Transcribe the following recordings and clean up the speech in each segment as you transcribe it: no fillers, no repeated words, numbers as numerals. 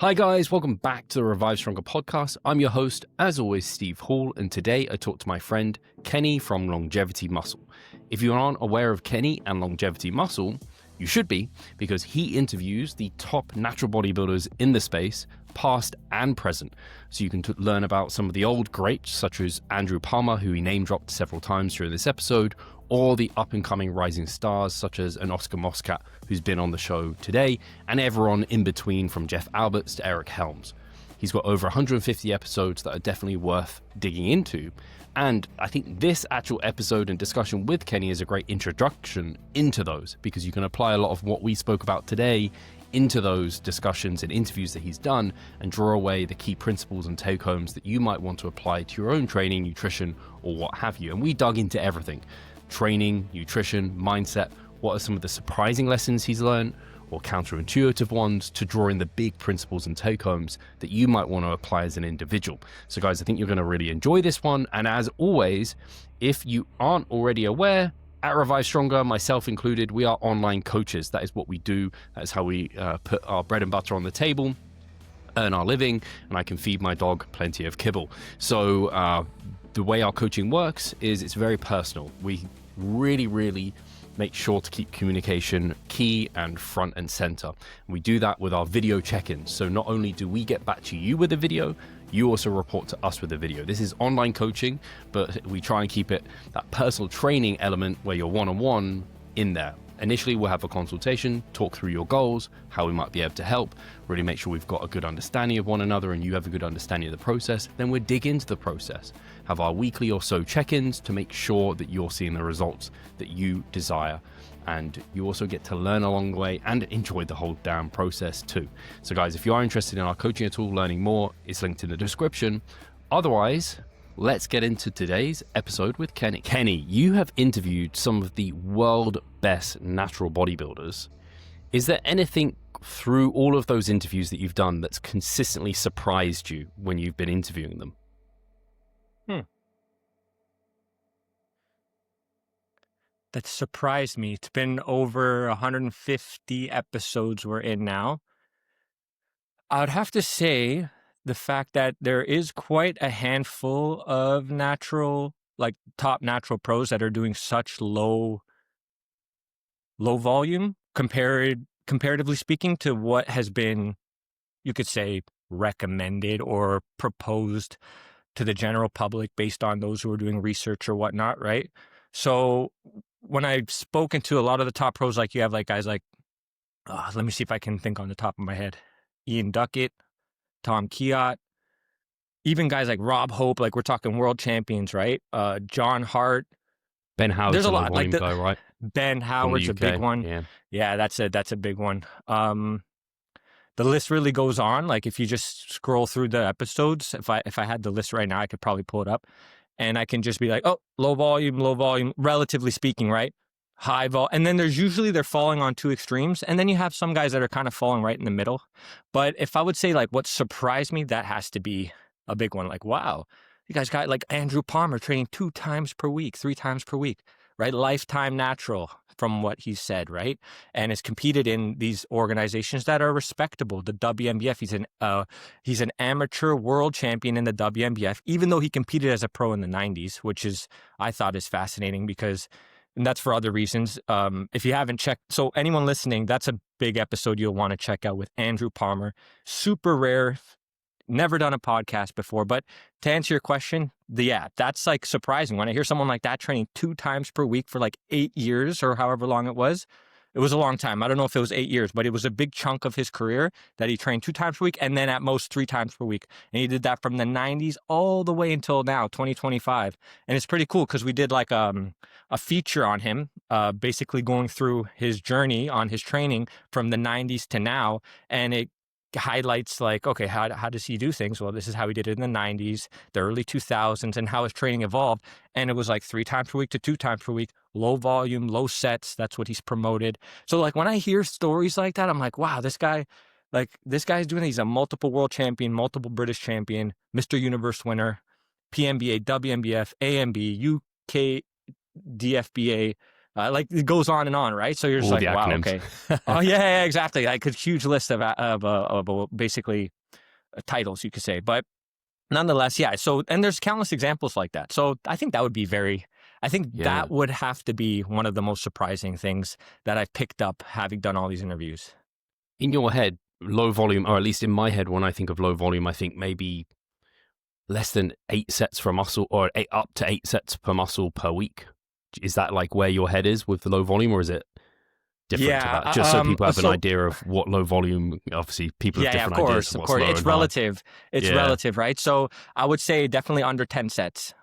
Hi guys, welcome back to the Revive Stronger podcast. I'm your host, as always, Steve Hall, and today I talk to my friend Kenny from Longevity Muscle. If you aren't aware of Kenny and Longevity Muscle, you should be, because he interviews the top natural bodybuilders in the space, past and present. So you can learn about some of the old greats, such as Andrew Palmer, who he name dropped several times during this episode, or the up-and-coming rising stars, such as an Oscar Moscat, who's been on the show today, and everyone in between from Jeff Alberts to Eric Helms. He's got over 150 episodes that are definitely worth digging into. And I think this actual episode and discussion with Kenny is a great introduction into those, because you can apply a lot of what we spoke about today into those discussions and interviews that he's done and draw away the key principles and take-homes that you might want to apply to your own training, nutrition, or what have you. And we dug into everything: training, nutrition, mindset. What are some of the surprising lessons he's learned, or counterintuitive ones, to draw in the big principles and take-homes that you might want to apply as an individual. So guys, I think you're going to really enjoy this one. And as always, if you aren't already aware, at Revive Stronger, myself included, we are online coaches. That is what we do. That is how we put our bread and butter on the table, earn our living, and I can feed my dog plenty of kibble. So the way our coaching works is it's very personal. We really make sure to keep communication key and front and center. We do that with our video check-ins. So not only do we get back to you with a video, you also report to us with a video. This is online coaching, but we try and keep it that personal training element where you're one-on-one in there. Initially, we'll have a consultation, talk through your goals, how we might be able to help, really make sure we've got a good understanding of one another and you have a good understanding of the process. Then we'll dig into the process, have our weekly or so check-ins to make sure that you're seeing the results that you desire. And you also get to learn along the way and enjoy the whole damn process too. So guys, if you are interested in our coaching at all, learning more, it's linked in the description. Otherwise, let's get into today's episode with Kenny. Kenny, you have interviewed some of the world best natural bodybuilders. Is there anything through all of those interviews that you've done that's consistently surprised you when you've been interviewing them? That surprised me. It's been over 150 episodes we're in now. I would have to say the fact that there is quite a handful of natural, like top natural pros that are doing such low volume comparatively speaking to what has been, you could say, recommended or proposed to the general public based on those who are doing research or whatnot, right? So when I've spoken to a lot of the top pros, like you have like guys like, let me see if I can think on the top of my head, Ian Duckett, Tom Kiat, even guys like Rob Hope, like we're talking world champions, right? John Hart. Ben Howard's there's a lot like guy, right? Ben Howard's a big one. Yeah, that's a big one. The list really goes on. Like if you just scroll through the episodes, if I had the list right now, I could probably pull it up. And I can just be like, oh, low volume, relatively speaking, right? High vol. And then they're falling on two extremes. And then you have some guys that are kind of falling right in the middle. But if I would say like what surprised me, that has to be a big one. Like, wow, you guys got like Andrew Palmer training 2 times per week, 3 times per week, right? Lifetime natural from what he said, right? And has competed in these organizations that are respectable. The WMBF, he's an amateur world champion in the WMBF, even though he competed as a pro in the 90s, which I thought is fascinating because, and that's for other reasons. If you haven't checked, so anyone listening, that's a big episode you'll want to check out with Andrew Palmer. Super rare. Never done a podcast before, but to answer your question, that's like surprising. When I hear someone like that training 2 times per week for like 8 years or however long it was a long time. I don't know if it was 8 years, but it was a big chunk of his career that he trained 2 times per week and then at most 3 times per week. And he did that from the 90s all the way until now, 2025. And it's pretty cool because we did like a feature on him, basically going through his journey on his training from the 90s to now. And it highlights like, okay, how does he do things? Well, this is how he did it in the 90s, the early 2000s, and how his training evolved. And it was like 3 times per week to 2 times per week, low volume, low sets. That's what he's promoted. So like when I hear stories like that, I'm like, wow, this guy's doing, he's a multiple world champion, multiple British champion, Mr. Universe winner, PMBA, WMBF, AMB, UK, DFBA, Like it goes on and on, right? So you're just All like, wow, okay. Oh yeah, exactly. Like a huge list of basically titles, you could say. But nonetheless, yeah. So, and there's countless examples like that. So I think that would be that would have to be one of the most surprising things that I've picked up having done all these interviews. In your head, low volume, or at least in my head, when I think of low volume, I think maybe less than 8 sets for muscle, or up to 8 sets per muscle per week. Is that like where your head is with the low volume, or is it different to that? Just so people have an idea of what low volume, obviously people have different ideas. Of course. It's relative. It's relative, right? So I would say definitely under 10 sets.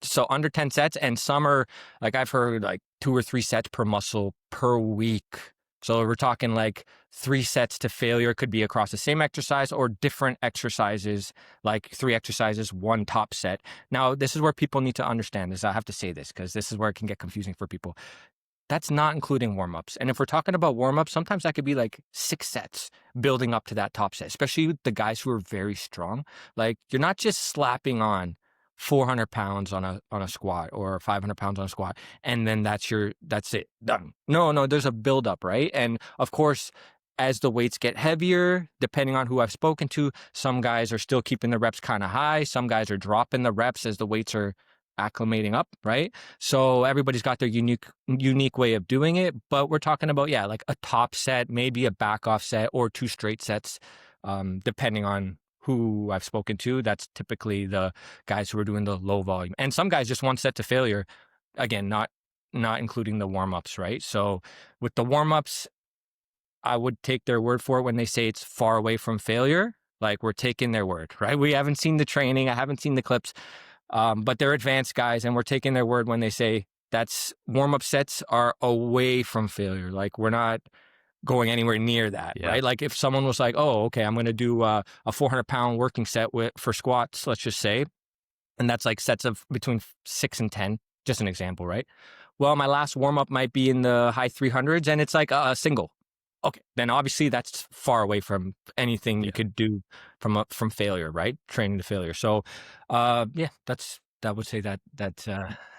So under 10 sets, and some are, like I've heard like 2 or 3 sets per muscle per week. So we're talking like 3 sets to failure, could be across the same exercise or different exercises, like 3 exercises, 1 top set. Now, this is where people need to understand this. I have to say this because this is where it can get confusing for people. That's not including warm-ups. And if we're talking about warm-ups, sometimes that could be like 6 sets building up to that top set, especially with the guys who are very strong. Like you're not just slapping on 400 pounds on a squat or 500 pounds on a squat, and then that's it, done. No, there's a buildup, right? And of course, as the weights get heavier, depending on who I've spoken to, some guys are still keeping the reps kind of high. Some guys are dropping the reps as the weights are acclimating up, right? So everybody's got their unique way of doing it, but we're talking about, like a top set, maybe a back off set or 2 straight sets, depending on who I've spoken to. That's typically the guys who are doing the low volume. And some guys just 1 set to failure. Again, not including the warm-ups, right? So with the warm-ups, I would take their word for it when they say it's far away from failure. Like we're taking their word, right? We haven't seen the training. I haven't seen the clips, but they're advanced guys, and we're taking their word when they say that's warm-up sets are away from failure. Like we're not going anywhere near that, right? Like if someone was like, oh, okay, I'm going to do a 400-pound working set for squats, let's just say, and that's like sets of between 6 and 10, just an example, right? Well, my last warm-up might be in the high 300s, and it's like a single. Okay, then obviously that's far away from anything you could do from failure, right? Training to failure. So, I would say that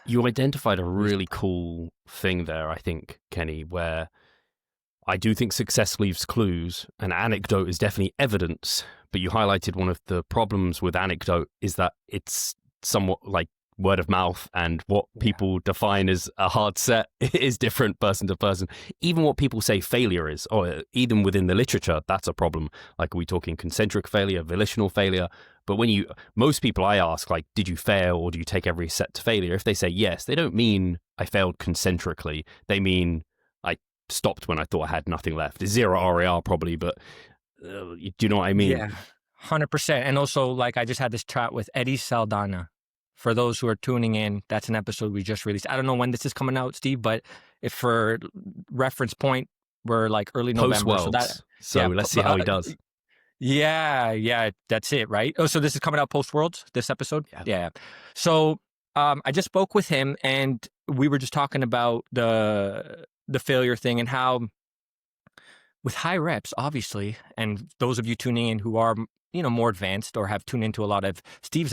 you identified a really cool thing there, I think, Kenny, where I do think success leaves clues, and anecdote is definitely evidence, but you highlighted one of the problems with anecdote is that it's somewhat like word of mouth, and what people define as a hard set is different person to person. Even what people say failure is, or even within the literature, that's a problem. Like, are we talking concentric failure, volitional failure? But most people I ask, like, did you fail or do you take every set to failure? If they say yes, they don't mean I failed concentrically. They mean I stopped when I thought I had nothing left. It's 0 RAR probably, but do you know what I mean? Yeah, 100%. And also, like, I just had this chat with Eddie Saldana. For those who are tuning in, that's an episode we just released. I don't know when this is coming out, Steve, but if for reference point, we're like early November. So let's see how he does. Yeah, that's it, right? Oh, so this is coming out post-Worlds, this episode? Yeah. So I just spoke with him, and we were just talking about the failure thing and how with high reps, obviously, and those of you tuning in who are more advanced or have tuned into a lot of Steve's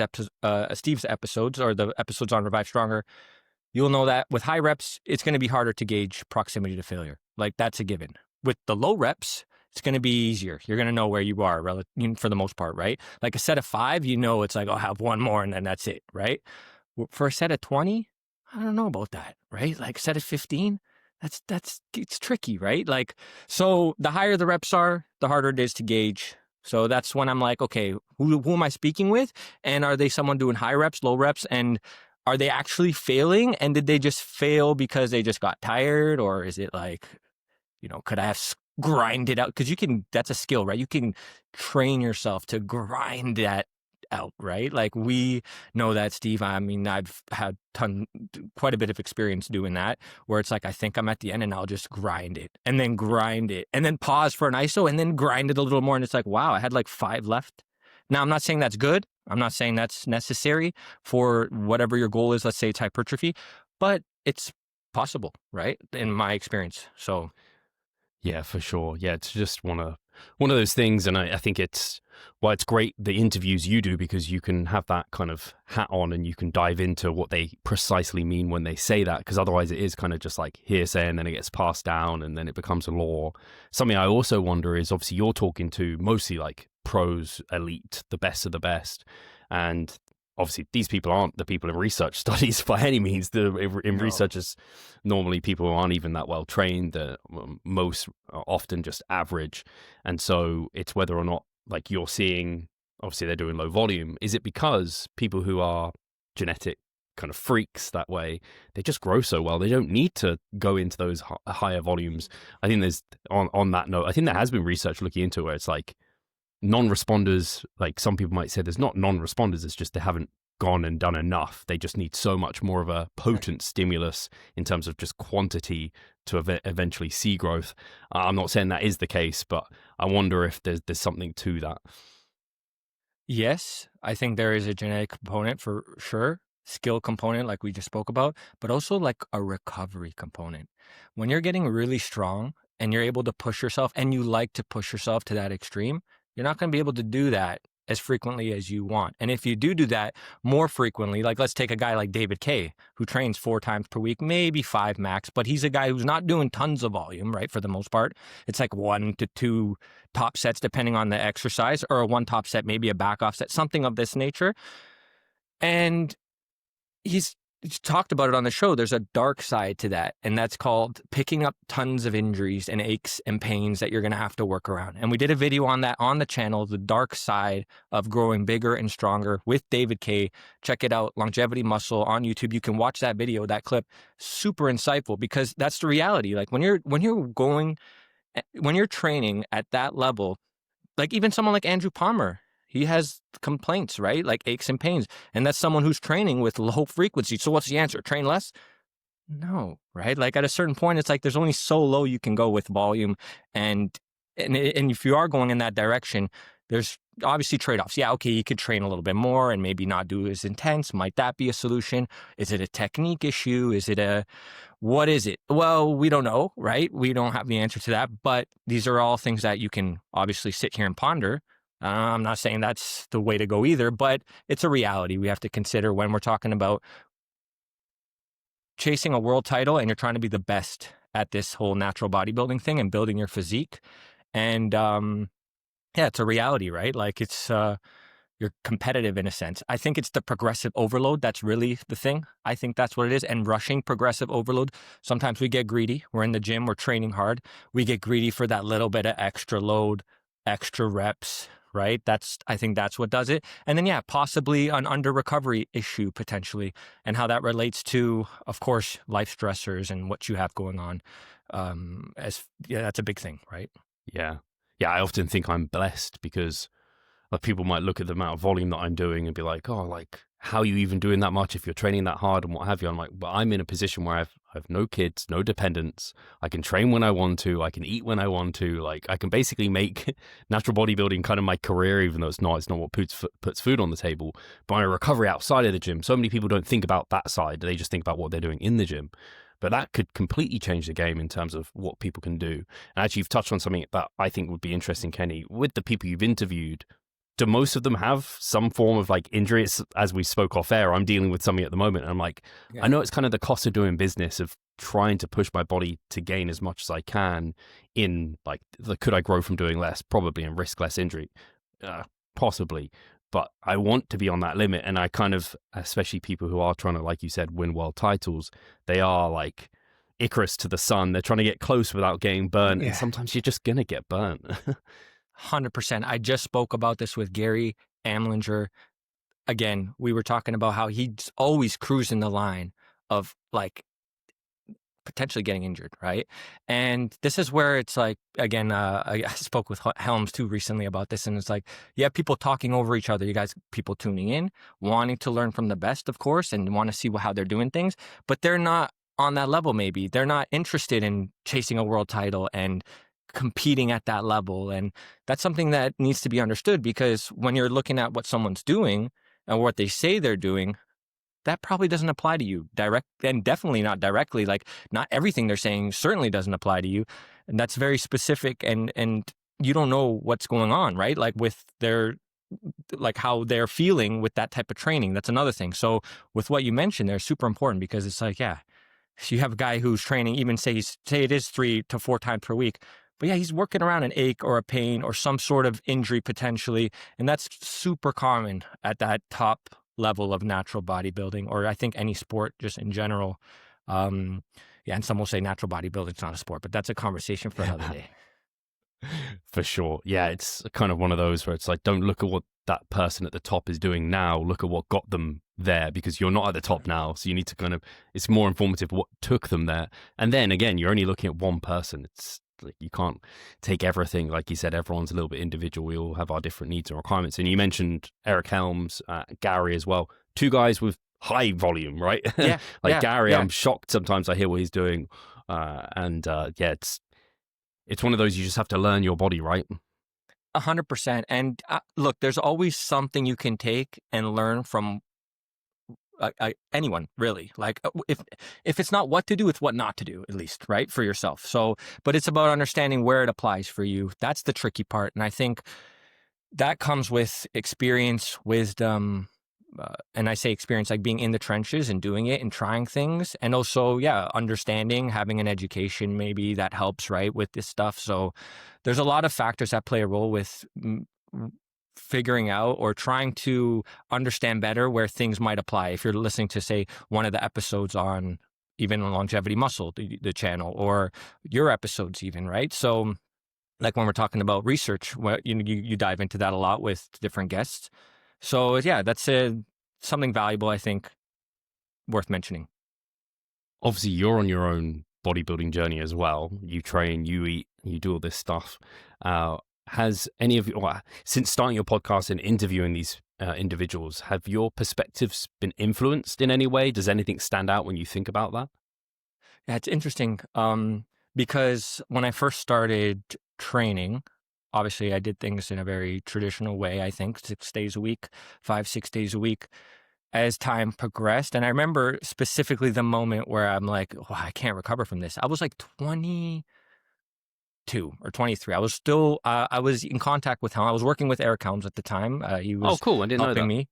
episodes or the episodes on Revive Stronger, you'll know that with high reps, it's going to be harder to gauge proximity to failure. Like, that's a given. With the low reps, it's going to be easier. You're going to know where you are for the most part, right? Like a set of 5, it's like, I'll have 1 more and then that's it, right? For a set of 20, I don't know about that, right? Like a set of 15, it's tricky, right? Like, so the higher the reps are, the harder it is to gauge. So that's when I'm like, okay, who am I speaking with? And are they someone doing high reps, low reps? And are they actually failing? And did they just fail because they just got tired? Or is it like, could I have grinded out? Because that's a skill, right? You can train yourself to grind that out, right? Like, we know that, Steve. I mean, I've had quite a bit of experience doing that, where it's like, I think I'm at the end and I'll just grind it and then pause for an ISO and then grind it a little more. And it's like, wow, I had like 5 left. Now, I'm not saying that's good. I'm not saying that's necessary for whatever your goal is. Let's say it's hypertrophy, but it's possible, right? In my experience. So yeah, for sure. Yeah, to just want to one of those things, and I think it's great the interviews you do, because you can have that kind of hat on and you can dive into what they precisely mean when they say that, because otherwise it is kind of just like hearsay and then it gets passed down and then it becomes a law. Something I also wonder is, obviously you're talking to mostly like pros, elite, the best of the best, and obviously these people aren't the people in research studies by any means. In research is normally people who aren't even that well trained, most often just average, and so it's whether or not, like, you're seeing, obviously they're doing low volume. Is it because people who are genetic kind of freaks that way, they just grow so well, they don't need to go into those higher volumes? I think there's, on that note, I think there has been research looking into where it's like non-responders, like some people might say there's not non-responders, it's just they haven't gone and done enough. They just need so much more of a potent stimulus in terms of just quantity to eventually see growth. I'm not saying that is the case, but I wonder if there's something to that. Yes, I think there is a genetic component for sure, skill component like we just spoke about, but also like a recovery component. When you're getting really strong and you're able to push yourself, and you like to push yourself to that extreme, you're not going to be able to do that as frequently as you want. And if you do that more frequently, like let's take a guy like David K, who trains 4 times per week, maybe 5 max, but he's a guy who's not doing tons of volume, right? For the most part, it's like 1 to 2 top sets, depending on the exercise, or a 1 top set, maybe a back off set, something of this nature. And he's talked about it on the show. There's a dark side to that, and that's called picking up tons of injuries and aches and pains that you're going to have to work around. And we did a video on that on the channel, the dark side of growing bigger and stronger, with David K. Check it out, Longevity Muscle on YouTube. You can watch that video, that clip. Super insightful, because that's the reality. Like when you're training at that level, like even someone like Andrew Palmer, he has complaints, right? Like aches and pains. And that's someone who's training with low frequency. So what's the answer? Train less? No, right? Like at a certain point, it's like there's only so low you can go with volume. And if you are going in that direction, there's obviously trade-offs. Yeah, okay, you could train a little bit more and maybe not do as intense. Might that be a solution? Is it a technique issue? What is it? Well, we don't know, right? We don't have the answer to that. But these are all things that you can obviously sit here and ponder. I'm not saying that's the way to go either, but it's a reality we have to consider when we're talking about chasing a world title and you're trying to be the best at this whole natural bodybuilding thing and building your physique. And it's a reality, right? Like it's you're competitive in a sense. I think it's the progressive overload that's really the thing. I think that's what it is. And rushing progressive overload, sometimes we get greedy. We're in the gym, we're training hard. We get greedy for that little bit of extra load, extra reps, right? I think that's what does it. And then, possibly an under recovery issue potentially, and how that relates to, of course, life stressors and what you have going on. That's a big thing, right? Yeah. I often think I'm blessed because people might look at the amount of volume that I'm doing and be like, oh, like, how are you even doing that much if you're training that hard and what have you? I'm like, but I'm in a position where I've no kids, no dependents. I can train when I want to. I can eat when I want to. Like, I can basically make natural bodybuilding kind of my career, even though it's not what puts food on the table. But my recovery outside of the gym, so many people don't think about that side. They just think about what they're doing in the gym. But that could completely change the game in terms of what people can do. And actually, you've touched on something that I think would be interesting, Kenny. With the people you've interviewed, do most of them have some form of like injury? As we spoke off air, I'm dealing with something at the moment. And I'm like, I know it's kind of the cost of doing business, of trying to push my body to gain as much as I can in like, could I grow from doing less? Probably, and risk less injury? Possibly. But I want to be on that limit. And I kind of, especially people who are trying to, like you said, win world titles, they are like Icarus to the sun. They're trying to get close without getting burnt. And sometimes you're just going to get burnt. 100%. I just spoke about this with Gary Amlinger. Again, we were talking about how he's always cruising the line of like potentially getting injured, right? And this is where it's like, again, I spoke with Helms too recently about this, and it's like, you have people talking over each other. You guys, people tuning in, wanting to learn from the best, of course, and want to see how they're doing things, but they're not on that level. Maybe they're not interested in chasing a world title and competing at that level. And that's something that needs to be understood, because when you're looking at what someone's doing and what they say they're doing, that probably doesn't apply to you direct, and definitely not directly. Like, not everything they're saying certainly doesn't apply to you. And that's very specific. And you don't know what's going on, right? Like with like how they're feeling with that type of training. That's another thing. So with what you mentioned, they're super important, because it's like, yeah, so you have a guy who's training, even say it is 3 to 4 times per week, but yeah, he's working around an ache or a pain or some sort of injury potentially. And that's super common at that top level of natural bodybuilding, or I think any sport just in general. Yeah, and some will say natural bodybuilding is not a sport, but that's a conversation for another day. For sure. Yeah, it's kind of one of those where it's like, don't look at what that person at the top is doing now, look at what got them there, because you're not at the top now. So you need to kind of, it's more informative what took them there. And then again, you're only looking at one person. It's like, you can't take everything. Like you said, everyone's a little bit individual. We all have our different needs and requirements. And you mentioned Eric Helms, Gary as well. 2 guys with high volume, right? Yeah. Gary, I'm shocked sometimes I hear what he's doing. Yeah, it's one of those, you just have to learn your body, right? 100%. And look, there's always something you can take and learn from anyone, really. Like if it's not what to do, it's what not to do, at least, right? For yourself. So, but it's about understanding where it applies for you. That's the tricky part. And I think that comes with experience, wisdom, and I say experience, like being in the trenches and doing it and trying things. And also, yeah, understanding, having an education, maybe that helps, right, with this stuff. So there's a lot of factors that play a role with figuring out or trying to understand better where things might apply. If you're listening to, say, one of the episodes on even Longevity Muscle, the channel, or your episodes even, right? So like when we're talking about research, you dive into that a lot with different guests. So yeah, that's something valuable, I think, worth mentioning. Obviously, you're on your own bodybuilding journey as well. You train, you eat, you do all this stuff. Has any of you, since starting your podcast and interviewing these individuals, have your perspectives been influenced in any way? Does anything stand out when you think about that? Yeah, it's interesting because when I first started training, obviously I did things in a very traditional way, I think, 6 days a week, 5-6 days a week. As time progressed, and I remember specifically the moment where I'm like, oh, I can't recover from this. I was like 22 or 23. I was still, I was in contact with Helms. I was working with Eric Helms at the time. He was cool. I didn't know that. Me.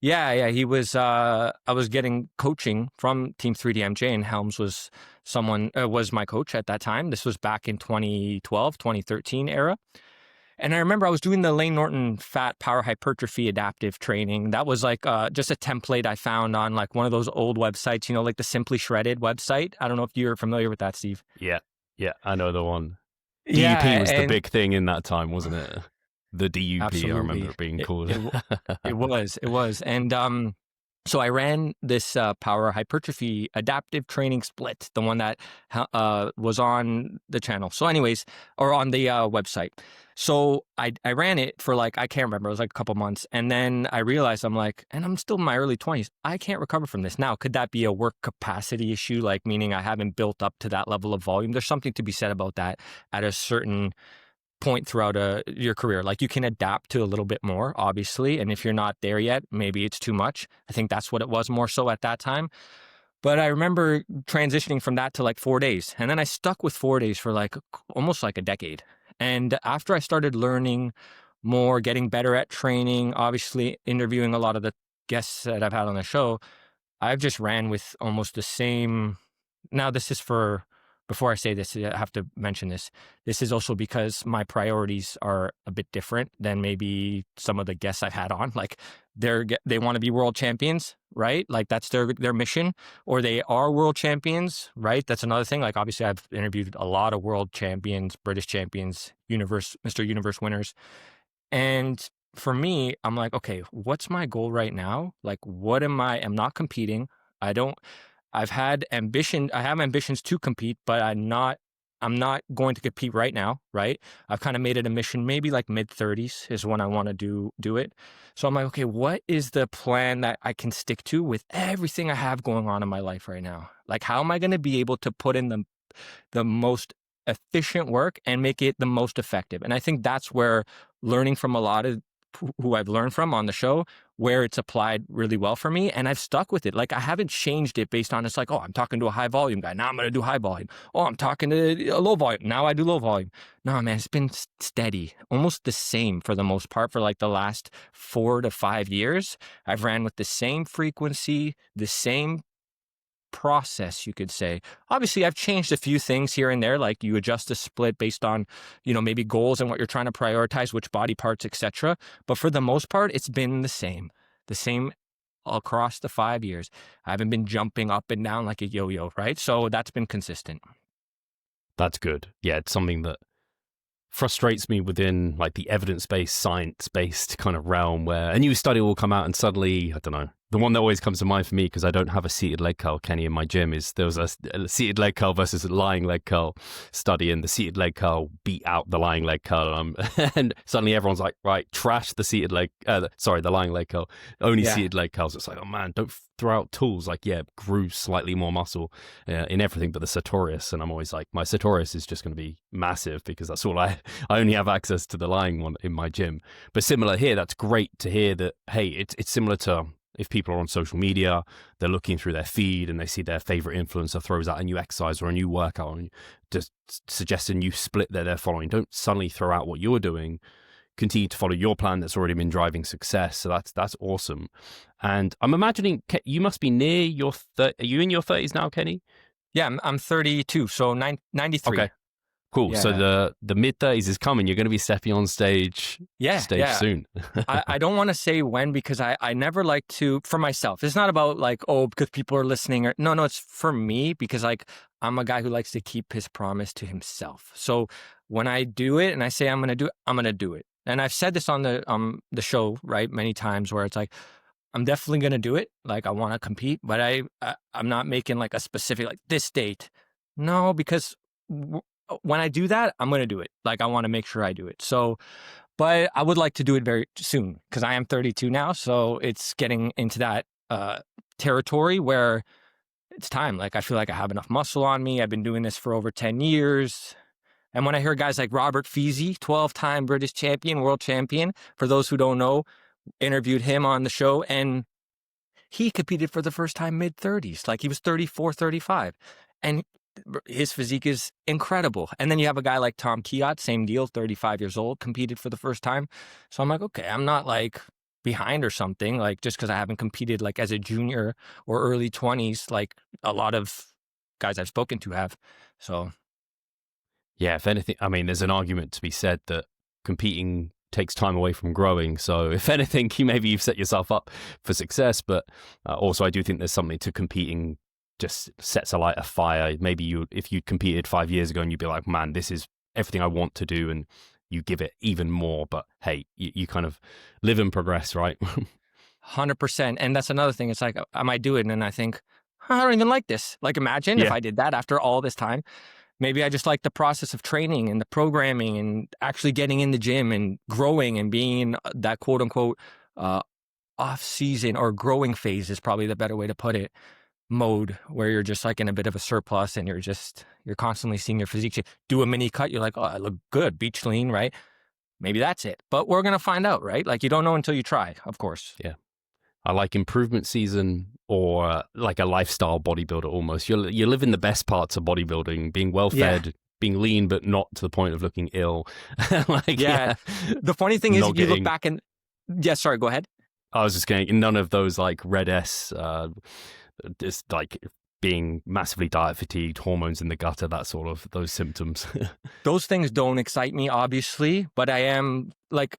Yeah. He was, I was getting coaching from Team 3DMJ, and Helms was was my coach at that time. This was back in 2012, 2013 era. And I remember I was doing the Lane Norton fat power hypertrophy adaptive training. That was like just a template I found on like one of those old websites, like the Simply Shredded website. I don't know if you're familiar with that, Steve. Yeah, I know the one. DUP was the big thing in that time, wasn't it? The DUP, absolutely. I remember it being called. It was. And so I ran this power hypertrophy adaptive training split, the one that was on the channel. So anyways, or on the website. So I ran it for like, I can't remember, it was like a couple months. And then I realized I'm like, and I'm still in my early 20s, I can't recover from this. Now, could that be a work capacity issue? Like meaning I haven't built up to that level of volume? There's something to be said about that at a certain point throughout your career. Like you can adapt to a little bit more, obviously. And if you're not there yet, maybe it's too much. I think that's what it was more so at that time. But I remember transitioning from that to like 4 days. And then I stuck with 4 days for like almost like a decade. And after I started learning more, getting better at training, obviously interviewing a lot of the guests that I've had on the show, I've just ran with almost the same. Now, this is before I say this, I have to mention this. This is also because my priorities are a bit different than maybe some of the guests I've had on. Like they want to be world champions, right? Like that's their mission, or they are world champions, right? That's another thing. Like obviously I've interviewed a lot of world champions, British champions, Mr. Universe winners. And for me, I'm like, okay, what's my goal right now? Like I'm not competing. I've had ambition. I have ambitions to compete, but I'm not going to compete right now, right? I've kind of made it a mission, maybe like mid-30s is when I want to do it. So I'm like, okay, what is the plan that I can stick to with everything I have going on in my life right now? Like, how am I going to be able to put in the most efficient work and make it the most effective? And I think that's where learning from a lot of who I've learned from on the show where it's applied really well for me. And I've stuck with it. Like I haven't changed it based on, it's like, oh, I'm talking to a high volume guy. Now I'm going to do high volume. Oh, I'm talking to a low volume. Now I do low volume. No, man, it's been steady, almost the same for the most part for like the last 4 to 5 years. I've ran with the same frequency, the same process, you could say. Obviously, I've changed a few things here and there, like you adjust the split based on, maybe goals and what you're trying to prioritize, which body parts, etc. But for the most part, it's been the same across the 5 years. I haven't been jumping up and down like a yo-yo, right? So that's been consistent. That's good. Yeah, it's something that frustrates me within like the evidence-based, science-based kind of realm where a new study will come out and suddenly, I don't know, the one that always comes to mind for me, because I don't have a seated leg curl, Kenny, in my gym, is there was a seated leg curl versus a lying leg curl study, and the seated leg curl beat out the lying leg curl. And suddenly everyone's like, right, trash the the lying leg curl, only seated leg curls. It's like, oh man, don't throw out tools. Like, yeah, grew slightly more muscle in everything but the sartorius. And I'm always like, my sartorius is just going to be massive because that's all I only have access to the lying one in my gym. But similar here, that's great to hear that, hey, it's similar to if people are on social media, they're looking through their feed and they see their favorite influencer throws out a new exercise or a new workout and just suggests a new split that they're following. Don't suddenly throw out what you're doing. Continue to follow your plan that's already been driving success. So that's awesome. And I'm imagining you must be near your are you in your 30s now, Kenny? Yeah, I'm 32, so 93. Okay. Cool. Yeah. So the mid-30s is coming. You're going to be stepping on stage soon. I don't want to say when because I never like to, for myself. It's not about like, oh, because people are listening. Or no, it's for me because like I'm a guy who likes to keep his promise to himself. So when I do it and I say I'm going to do it, I'm going to do it. And I've said this on the show, right, many times where it's like, I'm definitely going to do it. Like I want to compete, but I'm not making like a specific, like this date. No, because when I do that, I'm going to do it. Like I want to make sure I do it. So, but I would like to do it very soon because I am 32 now. So it's getting into that territory where it's time. Like I feel like I have enough muscle on me. I've been doing this for over 10 years. And when I hear guys like Robert Feasey, 12-time British champion, world champion, for those who don't know, interviewed him on the show and he competed for the first time mid-30s. Like he was 34, 35. And his physique is incredible. And then you have a guy like Tom Kiat, same deal, 35 years old, competed for the first time. So I'm like, okay, I'm not like behind or something, like just because I haven't competed like as a junior or early 20s, like a lot of guys I've spoken to have. So yeah, if anything, I mean, there's an argument to be said that competing takes time away from growing. So if anything, you've set yourself up for success. But also I do think there's something to competing just sets alight a fire. Maybe if you competed 5 years ago and you'd be like, man, this is everything I want to do, and you give it even more. But hey, you kind of live and progress, right? 100%. And that's another thing. It's like, I might do it and then I think, I don't even like this. Like imagine if I did that after all this time. Maybe I just like the process of training and the programming and actually getting in the gym and growing and being in that quote unquote off season or growing phase is probably the better way to put it. Mode where you're just like in a bit of a surplus and you're constantly seeing your physique. Do a mini cut, you're like, oh, I look good, beach lean, right? Maybe that's it. But we're gonna find out, right? Like you don't know until you try, of course. Yeah. I like improvement season or like a lifestyle bodybuilder almost. You live in the best parts of bodybuilding, being well fed, being lean, but not to the point of looking ill. The funny thing is if you look back and sorry, go ahead. I was just going, none of those like red S, just like being massively diet fatigued, hormones in the gutter, that sort of those symptoms. Those things don't excite me, obviously, but I am like,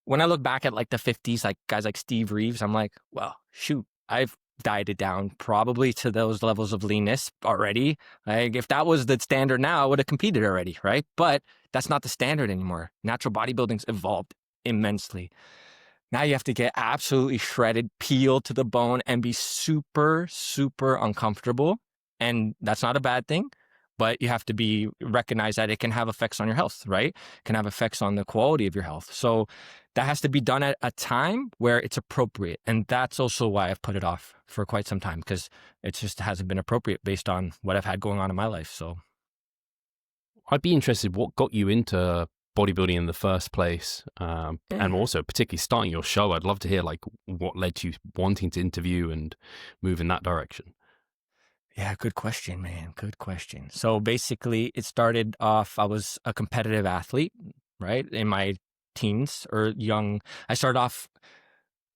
when I look back at like the 50s, like guys like Steve Reeves, I'm like, well, shoot, I've dieted down probably to those levels of leanness already. Like if that was the standard now, I would have competed already, right? But that's not the standard anymore. Natural bodybuilding's evolved immensely. Now you have to get absolutely shredded, peeled to the bone, and be super, super uncomfortable. And that's not a bad thing, but you have to recognize that it can have effects on your health, right? It can have effects on the quality of your health. So that has to be done at a time where it's appropriate. And that's also why I've put it off for quite some time, because it just hasn't been appropriate based on what I've had going on in my life. So I'd be interested, what got you into bodybuilding in the first place, and also particularly starting your show. I'd love to hear like what led to you wanting to interview and move in that direction. Yeah, good question, man. Good question. So basically, it started off, I was a competitive athlete, right? In my teens or young. I started off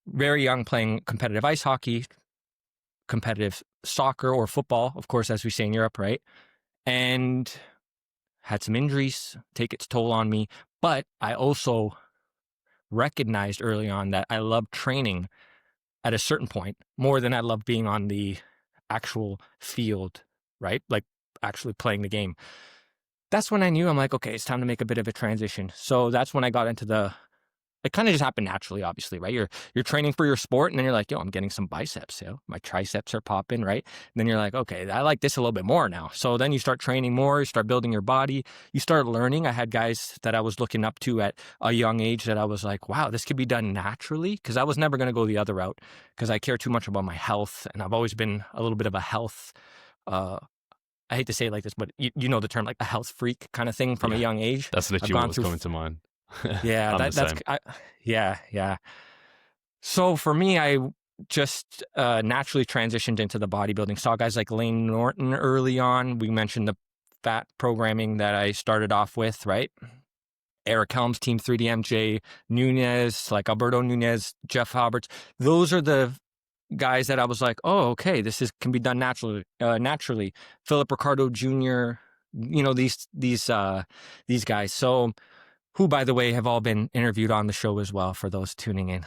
very young playing competitive ice hockey, competitive soccer or football, of course, as we say in Europe, right? And had some injuries take its toll on me. But I also recognized early on that I loved training at a certain point more than I loved being on the actual field, right? Like actually playing the game. That's when I knew, I'm like, okay, it's time to make a bit of a transition. So that's when I got into it kind of just happened naturally, obviously, right? You're training for your sport, and then you're like, yo, I'm getting some biceps, my triceps are popping, right? And then you're like, okay, I like this a little bit more now. So then you start training more, you start building your body, you start learning. I had guys that I was looking up to at a young age that I was like, wow, this could be done naturally, because I was never going to go the other route because I care too much about my health, and I've always been a little bit of a health, I hate to say it like this, but you know the term, like a health freak kind of thing from a young age. That's literally what was coming to mind. Yeah, yeah. So for me, I just naturally transitioned into the bodybuilding. Saw guys like Lane Norton early on. We mentioned the fat programming that I started off with, right? Eric Helms, Team 3DMJ, Nunez, like Alberto Nunez, Jeff Alberts. Those are the guys that I was like, oh, okay, can be done naturally. Philip Ricardo Jr., these guys. So, who, by the way, have all been interviewed on the show as well for those tuning in,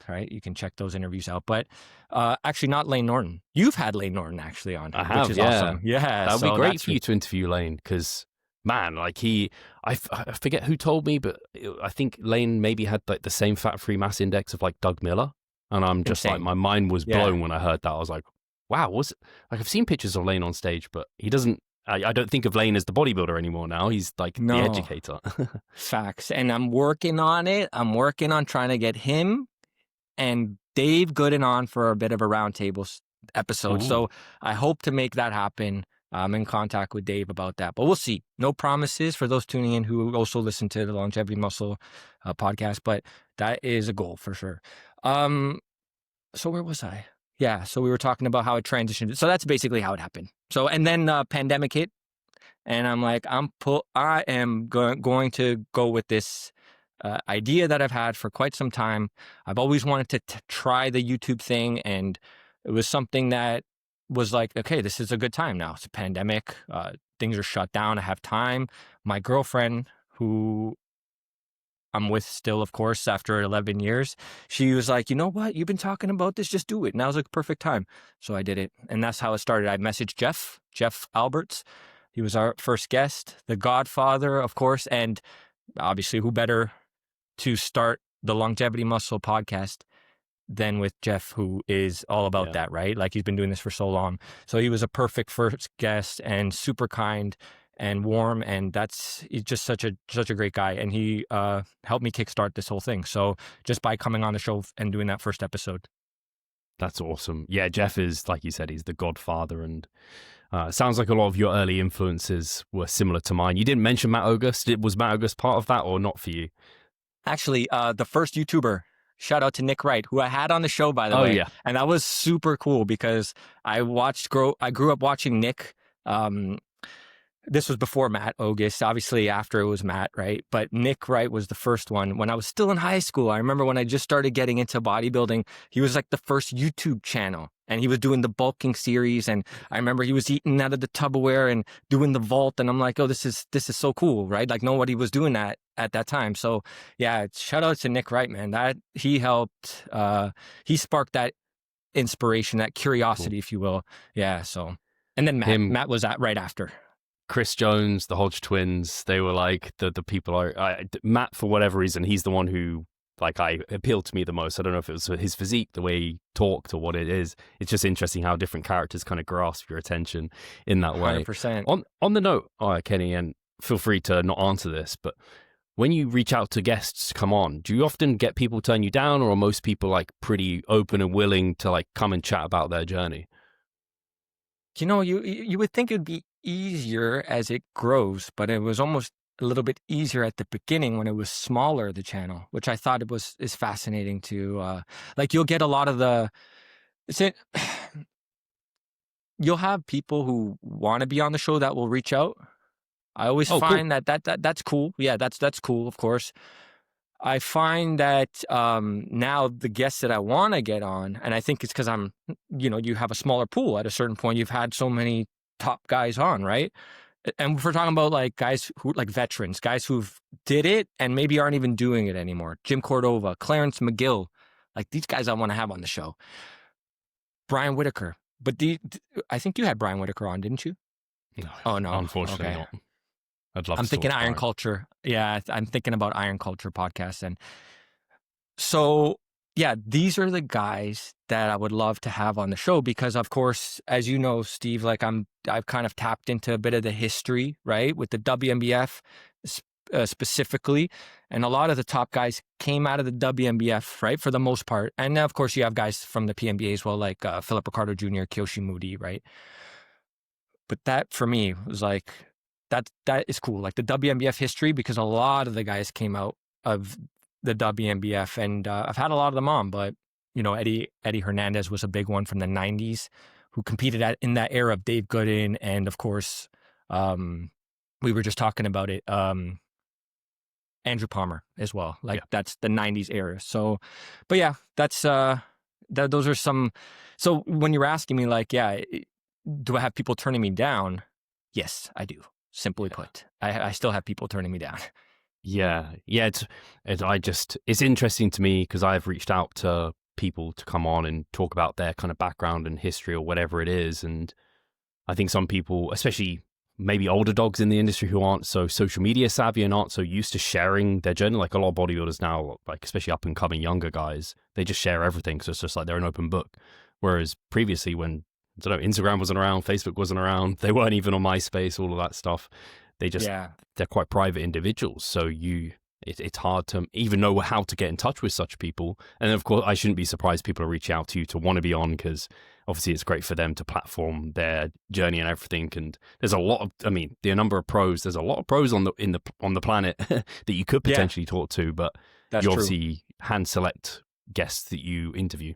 right? You can check those interviews out. But actually not Lane Norton. You've had Lane Norton actually on, which is awesome. Yeah. That would be great for you to interview Lane because, man, like I forget who told me, but I think Lane maybe had like the same fat-free mass index of like Doug Miller. And I'm just like, my mind was blown when I heard that. I was like, wow, like I've seen pictures of Lane on stage, but he doesn't, I don't think of Lane as the bodybuilder anymore now. He's like the educator. Facts. And I'm working on it. I'm working on trying to get him and Dave Gooden on for a bit of a roundtable episode. Ooh. So I hope to make that happen. I'm in contact with Dave about that, but we'll see. No promises for those tuning in who also listen to the Longevity Muscle podcast, but that is a goal for sure. So where was I? Yeah. So we were talking about how it transitioned. So that's basically how it happened. So, and then pandemic hit and I'm like, I am going to go with this idea that I've had for quite some time. I've always wanted to try the YouTube thing. And it was something that was like, okay, this is a good time now. It's a pandemic. Things are shut down. I have time. My girlfriend, who I'm with still, of course, after 11 years, she was like, you know what? You've been talking about this. Just do it. Now's a perfect time. So I did it. And that's how it started. I messaged Jeff Alberts. He was our first guest, the godfather, of course. And obviously, who better to start the Longevity Muscle podcast than with Jeff, who is all about that, right? Like he's been doing this for so long. So he was a perfect first guest and super kind and warm, and he's just such a great guy, and he helped me kickstart this whole thing. So just by coming on the show and doing that first episode. That's awesome. Yeah, Jeff is, like you said, he's the godfather, and sounds like a lot of your early influences were similar to mine. You didn't mention Matt August. Was Matt August part of that or not for you? Actually, the first YouTuber, shout out to Nick Wright, who I had on the show, by the way. Yeah. And that was super cool because I grew up watching Nick. This was before Matt August, obviously after it was Matt, right? But Nick Wright was the first one. When I was still in high school, I remember when I just started getting into bodybuilding, he was like the first YouTube channel and he was doing the bulking series. And I remember he was eating out of the Tupperware and doing the vault. And I'm like, oh, this is so cool, right? Like nobody was doing that at that time. So yeah, shout out to Nick Wright, man. That he helped, he sparked that inspiration, that curiosity, if you will. Yeah. So, and then Matt was right after. Chris Jones, the Hodge twins, they were like the people. Matt, for whatever reason, he's the one who appealed to me the most. I don't know if it was his physique, the way he talked, or what it is. It's just interesting how different characters kind of grasp your attention in that way. 100%. On the note, Kenny, and feel free to not answer this, but when you reach out to guests to come on, do you often get people turn you down, or are most people like pretty open and willing to like come and chat about their journey? You know, you would think it'd be easier as it grows, but it was almost a little bit easier at the beginning when it was smaller, the channel, which I thought is fascinating to, like you'll get a lot of you'll have people who want to be on the show that will reach out. I always find cool. that's cool. Yeah, that's cool, of course. I find that now the guests that I want to get on, and I think it's because you have a smaller pool at a certain point. You've had so many top guys on, right? And if we're talking about like guys who like veterans, guys who've did it and maybe aren't even doing it anymore. Jim Cordova, Clarence McGill, like these guys I want to have on the show. Brian Whitaker. But I think you had Brian Whitaker on, didn't you? No, oh, no. Unfortunately not. I'd love I'm to thinking Iron Culture. Yeah, I'm thinking about Iron Culture podcast. And so, yeah, these are the guys that I would love to have on the show because, of course, as you know, Steve, like I've kind of tapped into a bit of the history, right, with the WNBF specifically. And a lot of the top guys came out of the WNBF, right, for the most part. And now, of course, you have guys from the PNBA as well, like Philip Ricardo Jr., Kyoshi Moody, right? But that, for me, was like, that is cool. Like the WNBF history, because a lot of the guys came out of the WNBF, and I've had a lot of them on, but, Eddie Hernandez was a big one from the 90s who competed in that era of Dave Gooden. And, of course, we were just talking about it, Andrew Palmer as well. Like that's the 90s era. So, but yeah, that's, those are some. So when you're asking me like, do I have people turning me down? Yes, I do. Simply put, I still have people turning me down. Yeah. It's interesting to me because I've reached out to people to come on and talk about their kind of background and history or whatever it is. And I think some people, especially maybe older dogs in the industry who aren't so social media savvy and aren't so used to sharing their journey, like a lot of bodybuilders now, like especially up and coming younger guys, they just share everything. So it's just like they're an open book. Whereas previously when, I don't know, Instagram wasn't around, Facebook wasn't around, they weren't even on MySpace, all of that stuff. They just, they're quite private individuals. So it's hard to even know how to get in touch with such people. And of course, I shouldn't be surprised people are reaching out to you to want to be on because obviously it's great for them to platform their journey and everything. And there's a lot of, the number of pros, there's a lot of pros on the planet that you could potentially talk to, but you obviously hand select guests that you interview.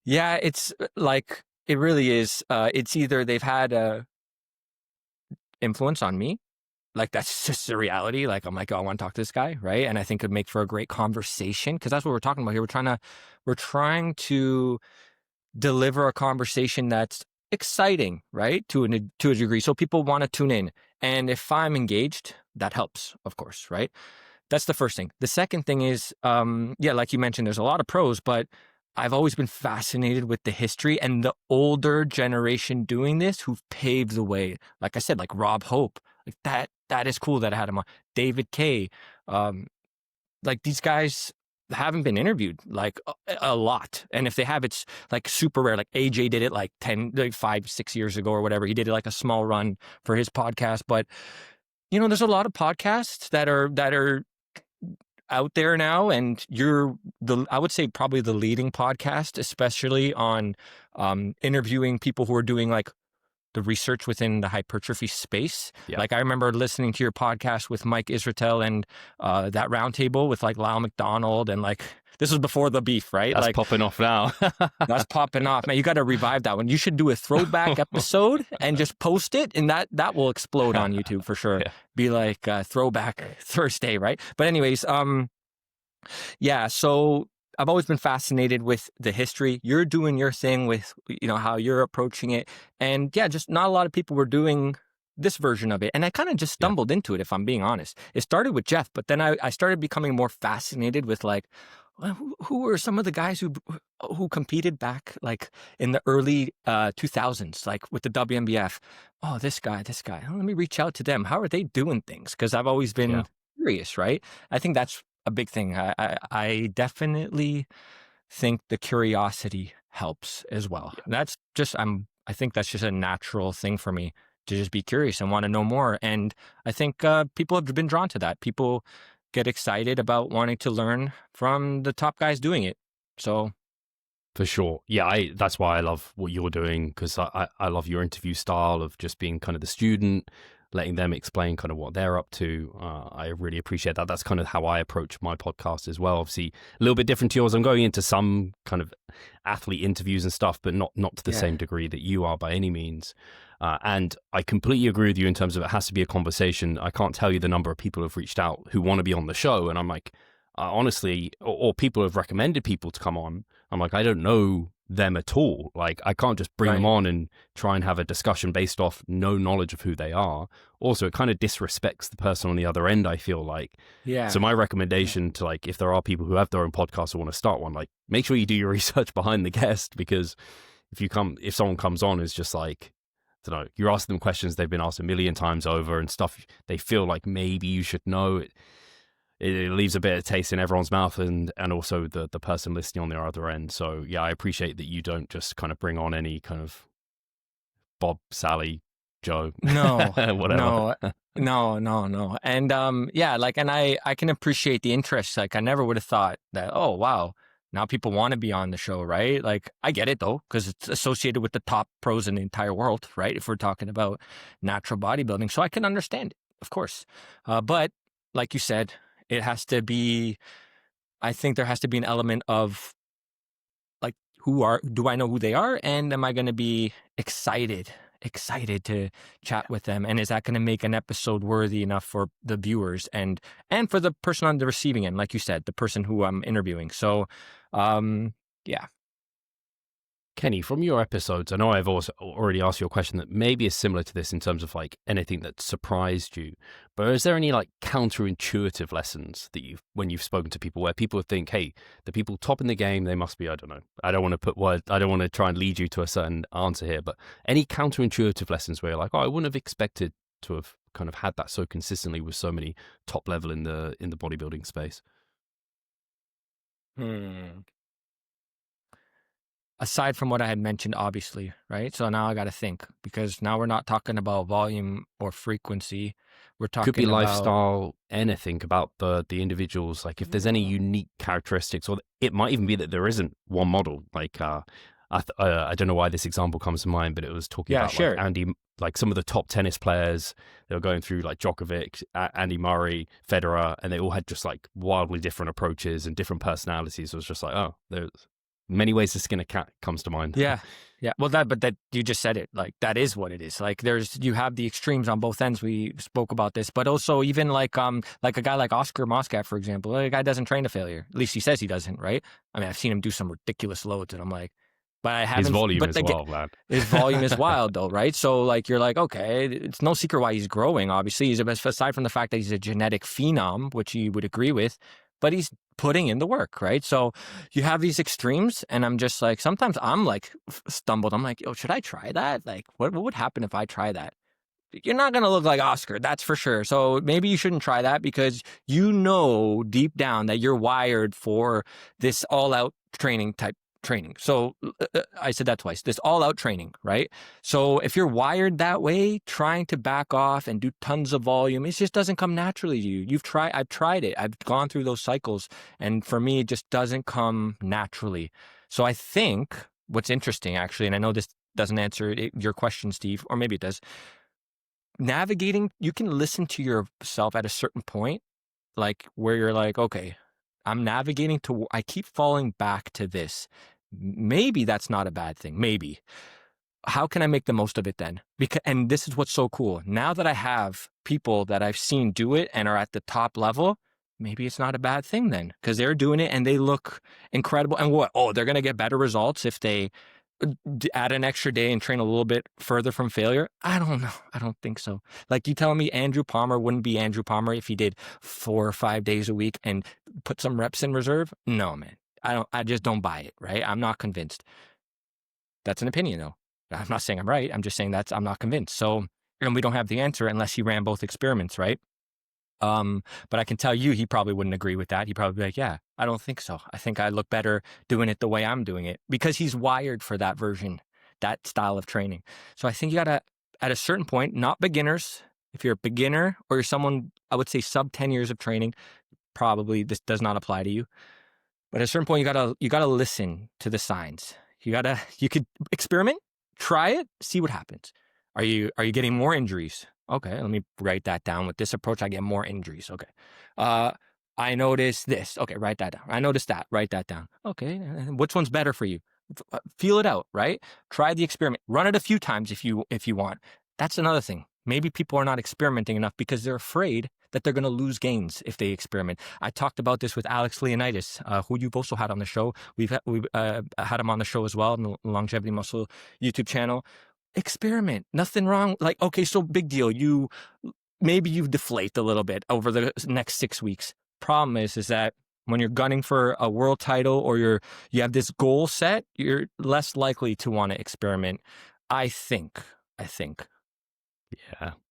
Yeah, it's like, it really is. It's either they've had a influence on me, like that's just the reality. Like I'm like, oh, I want to talk to this guy, right? And I think it'd make for a great conversation because that's what we're talking about here. We're trying to deliver a conversation that's exciting, right? To a degree, so people want to tune in. And if I'm engaged, that helps, of course, right? That's the first thing. The second thing is, like you mentioned, there's a lot of pros, but I've always been fascinated with the history and the older generation doing this who've paved the way. Like I said, like Rob Hope, like that is cool that I had him on. David Kay, like these guys haven't been interviewed like a lot. And if they have, it's like super rare. Like AJ did it like 5-6 years ago or whatever. He did it like a small run for his podcast. But, there's a lot of podcasts that are out there now, and I would say probably the leading podcast, especially on interviewing people who are doing like the research within the hypertrophy space. Yeah. Like I remember listening to your podcast with Mike Israetel and that roundtable with like Lyle McDonald, and like this was before the beef, right? That's like, popping off now. That's popping off, man. You got to revive that one. You should do a throwback episode and just post it, and that will explode on YouTube for sure. Yeah. Be like Throwback Thursday, right? But anyways, so I've always been fascinated with the history. You're doing your thing with, how you're approaching it. And just not a lot of people were doing this version of it. And I kind of just stumbled into it, if I'm being honest. It started with Jeff, but then I started becoming more fascinated with like, who were some of the guys who competed back like in the early 2000s, like with the WNBF. Oh, this guy. Oh, let me reach out to them. How are they doing things? Because I've always been curious, right? I think that's a big thing. I definitely think the curiosity helps as well. Yeah. That's just, I think that's just a natural thing for me to just be curious and want to know more. And I think people have been drawn to that. People get excited about wanting to learn from the top guys doing it. So for sure. Yeah, that's why I love what you're doing, because I love your interview style of just being kind of the student, letting them explain kind of what they're up to. I really appreciate that. That's kind of how I approach my podcast as well. Obviously, a little bit different to yours. I'm going into some kind of athlete interviews and stuff, but not to the same degree that you are by any means. And I completely agree with you in terms of it has to be a conversation. I can't tell you the number of people who have reached out who want to be on the show. And I'm like, honestly, or people have recommended people to come on. I'm like, I don't know them at all. Like, I can't just bring them on and try and have a discussion based off no knowledge of who they are. Also, it kind of disrespects the person on the other end, I feel like. Yeah. So my recommendation to, like, if there are people who have their own podcast or want to start one, like, make sure you do your research behind the guest, because if someone comes on is just like, I don't know, you're asking them questions they've been asked a million times over and stuff they feel like maybe you should know, it leaves a bit of taste in everyone's mouth, and also the person listening on the other end. So yeah, I appreciate that you don't just kind of bring on any kind of Bob, Sally, Joe, whatever. No. And and I can appreciate the interest. Like, I never would have thought that, oh wow, now people want to be on the show, right? Like, I get it though, because it's associated with the top pros in the entire world, right? If we're talking about natural bodybuilding, so I can understand it, of course. But like you said, it has to be, I think there has to be an element of, like, do I know who they are? And am I going to be excited to chat with them? And is that going to make an episode worthy enough for the viewers and for the person on the receiving end, like you said, the person who I'm interviewing? So, yeah. Kenny, from your episodes, I know I've also already asked you a question that maybe is similar to this in terms of like anything that surprised you, but is there any like counterintuitive lessons that when you've spoken to people where people think, hey, the people top in the game, they must be, I don't know, I don't want to try and lead you to a certain answer here, but any counterintuitive lessons where you're like, oh, I wouldn't have expected to have kind of had that so consistently with so many top level in the bodybuilding space? Aside from what I had mentioned, obviously, right? So now I got to think, because now we're not talking about volume or frequency. We're talking could be about lifestyle, anything about the individuals. Like if there's any unique characteristics, or it might even be that there isn't one model. Like I don't know why this example comes to mind, but it was talking about like Andy, like some of the top tennis players. They were going through like Djokovic, Andy Murray, Federer, and they all had just like wildly different approaches and different personalities. It was just like, oh, there's many ways to skin a cat comes to mind. Yeah. Well, but you just said it. Like, that is what it is. Like, you have the extremes on both ends. We spoke about this, but also even like a guy like Oscar Moscat, for example. A guy doesn't train to failure. At least he says he doesn't, right? I mean, I've seen him do some ridiculous loads, and I'm like, but I haven't. His volume is wild, man. His volume is wild, though, right? So, like, you're like, okay, it's no secret why he's growing. Obviously, aside from the fact that he's a genetic phenom, which you would agree with, but he's putting in the work, right? So you have these extremes, and I'm just like, sometimes I'm like stumbled. I'm like, oh, should I try that? Like, what would happen if I try that? You're not going to look like Oscar, that's for sure. So maybe you shouldn't try that, because you know deep down that you're wired for this all-out training. So I said that twice, this all-out training, right? So if you're wired that way, trying to back off and do tons of volume, it just doesn't come naturally to you. I've tried it. I've gone through those cycles, and for me, it just doesn't come naturally. So I think what's interesting, actually, and I know this doesn't answer your question, Steve, or maybe it does, navigating, you can listen to yourself at a certain point, like where you're like, okay, I'm navigating I keep falling back to this. Maybe that's not a bad thing. Maybe. How can I make the most of it then? And this is what's so cool. Now that I have people that I've seen do it and are at the top level, maybe it's not a bad thing then, because they're doing it and they look incredible. And what? Oh, they're going to get better results if they add an extra day and train a little bit further from failure. I don't know. I don't think so. Like, you telling me Andrew Palmer wouldn't be Andrew Palmer if he did 4 or 5 days a week and put some reps in reserve? No, man. I just don't buy it, right? I'm not convinced. That's an opinion, though. I'm not saying I'm right. I'm just saying I'm not convinced. So, and we don't have the answer unless he ran both experiments, right? But I can tell you, he probably wouldn't agree with that. He'd probably be like, yeah, I don't think so. I think I look better doing it the way I'm doing it, because he's wired for that version, that style of training. So I think you got to, at a certain point, not beginners. If you're a beginner or you're someone, I would say sub 10 years of training, probably this does not apply to you. But at a certain point, you gotta listen to the signs. You could experiment, try it, see what happens. Are you getting more injuries? Okay, let me write that down. With this approach, I get more injuries. Okay. I noticed this. Okay, write that down. I noticed that. Write that down. Okay, which one's better for you? Feel it out, right? Try the experiment. Run it a few times if you want. That's another thing. Maybe people are not experimenting enough because they're afraid that they're going to lose gains if they experiment. I talked about this with Alex Leonidas, who you've also had on the show. We've had him on the show as well on the Longevity Muscle YouTube channel. Experiment. Nothing wrong. Like, okay, so big deal. Maybe you deflate a little bit over the next 6 weeks. Problem is that when you're gunning for a world title or you have this goal set, you're less likely to want to experiment. I think.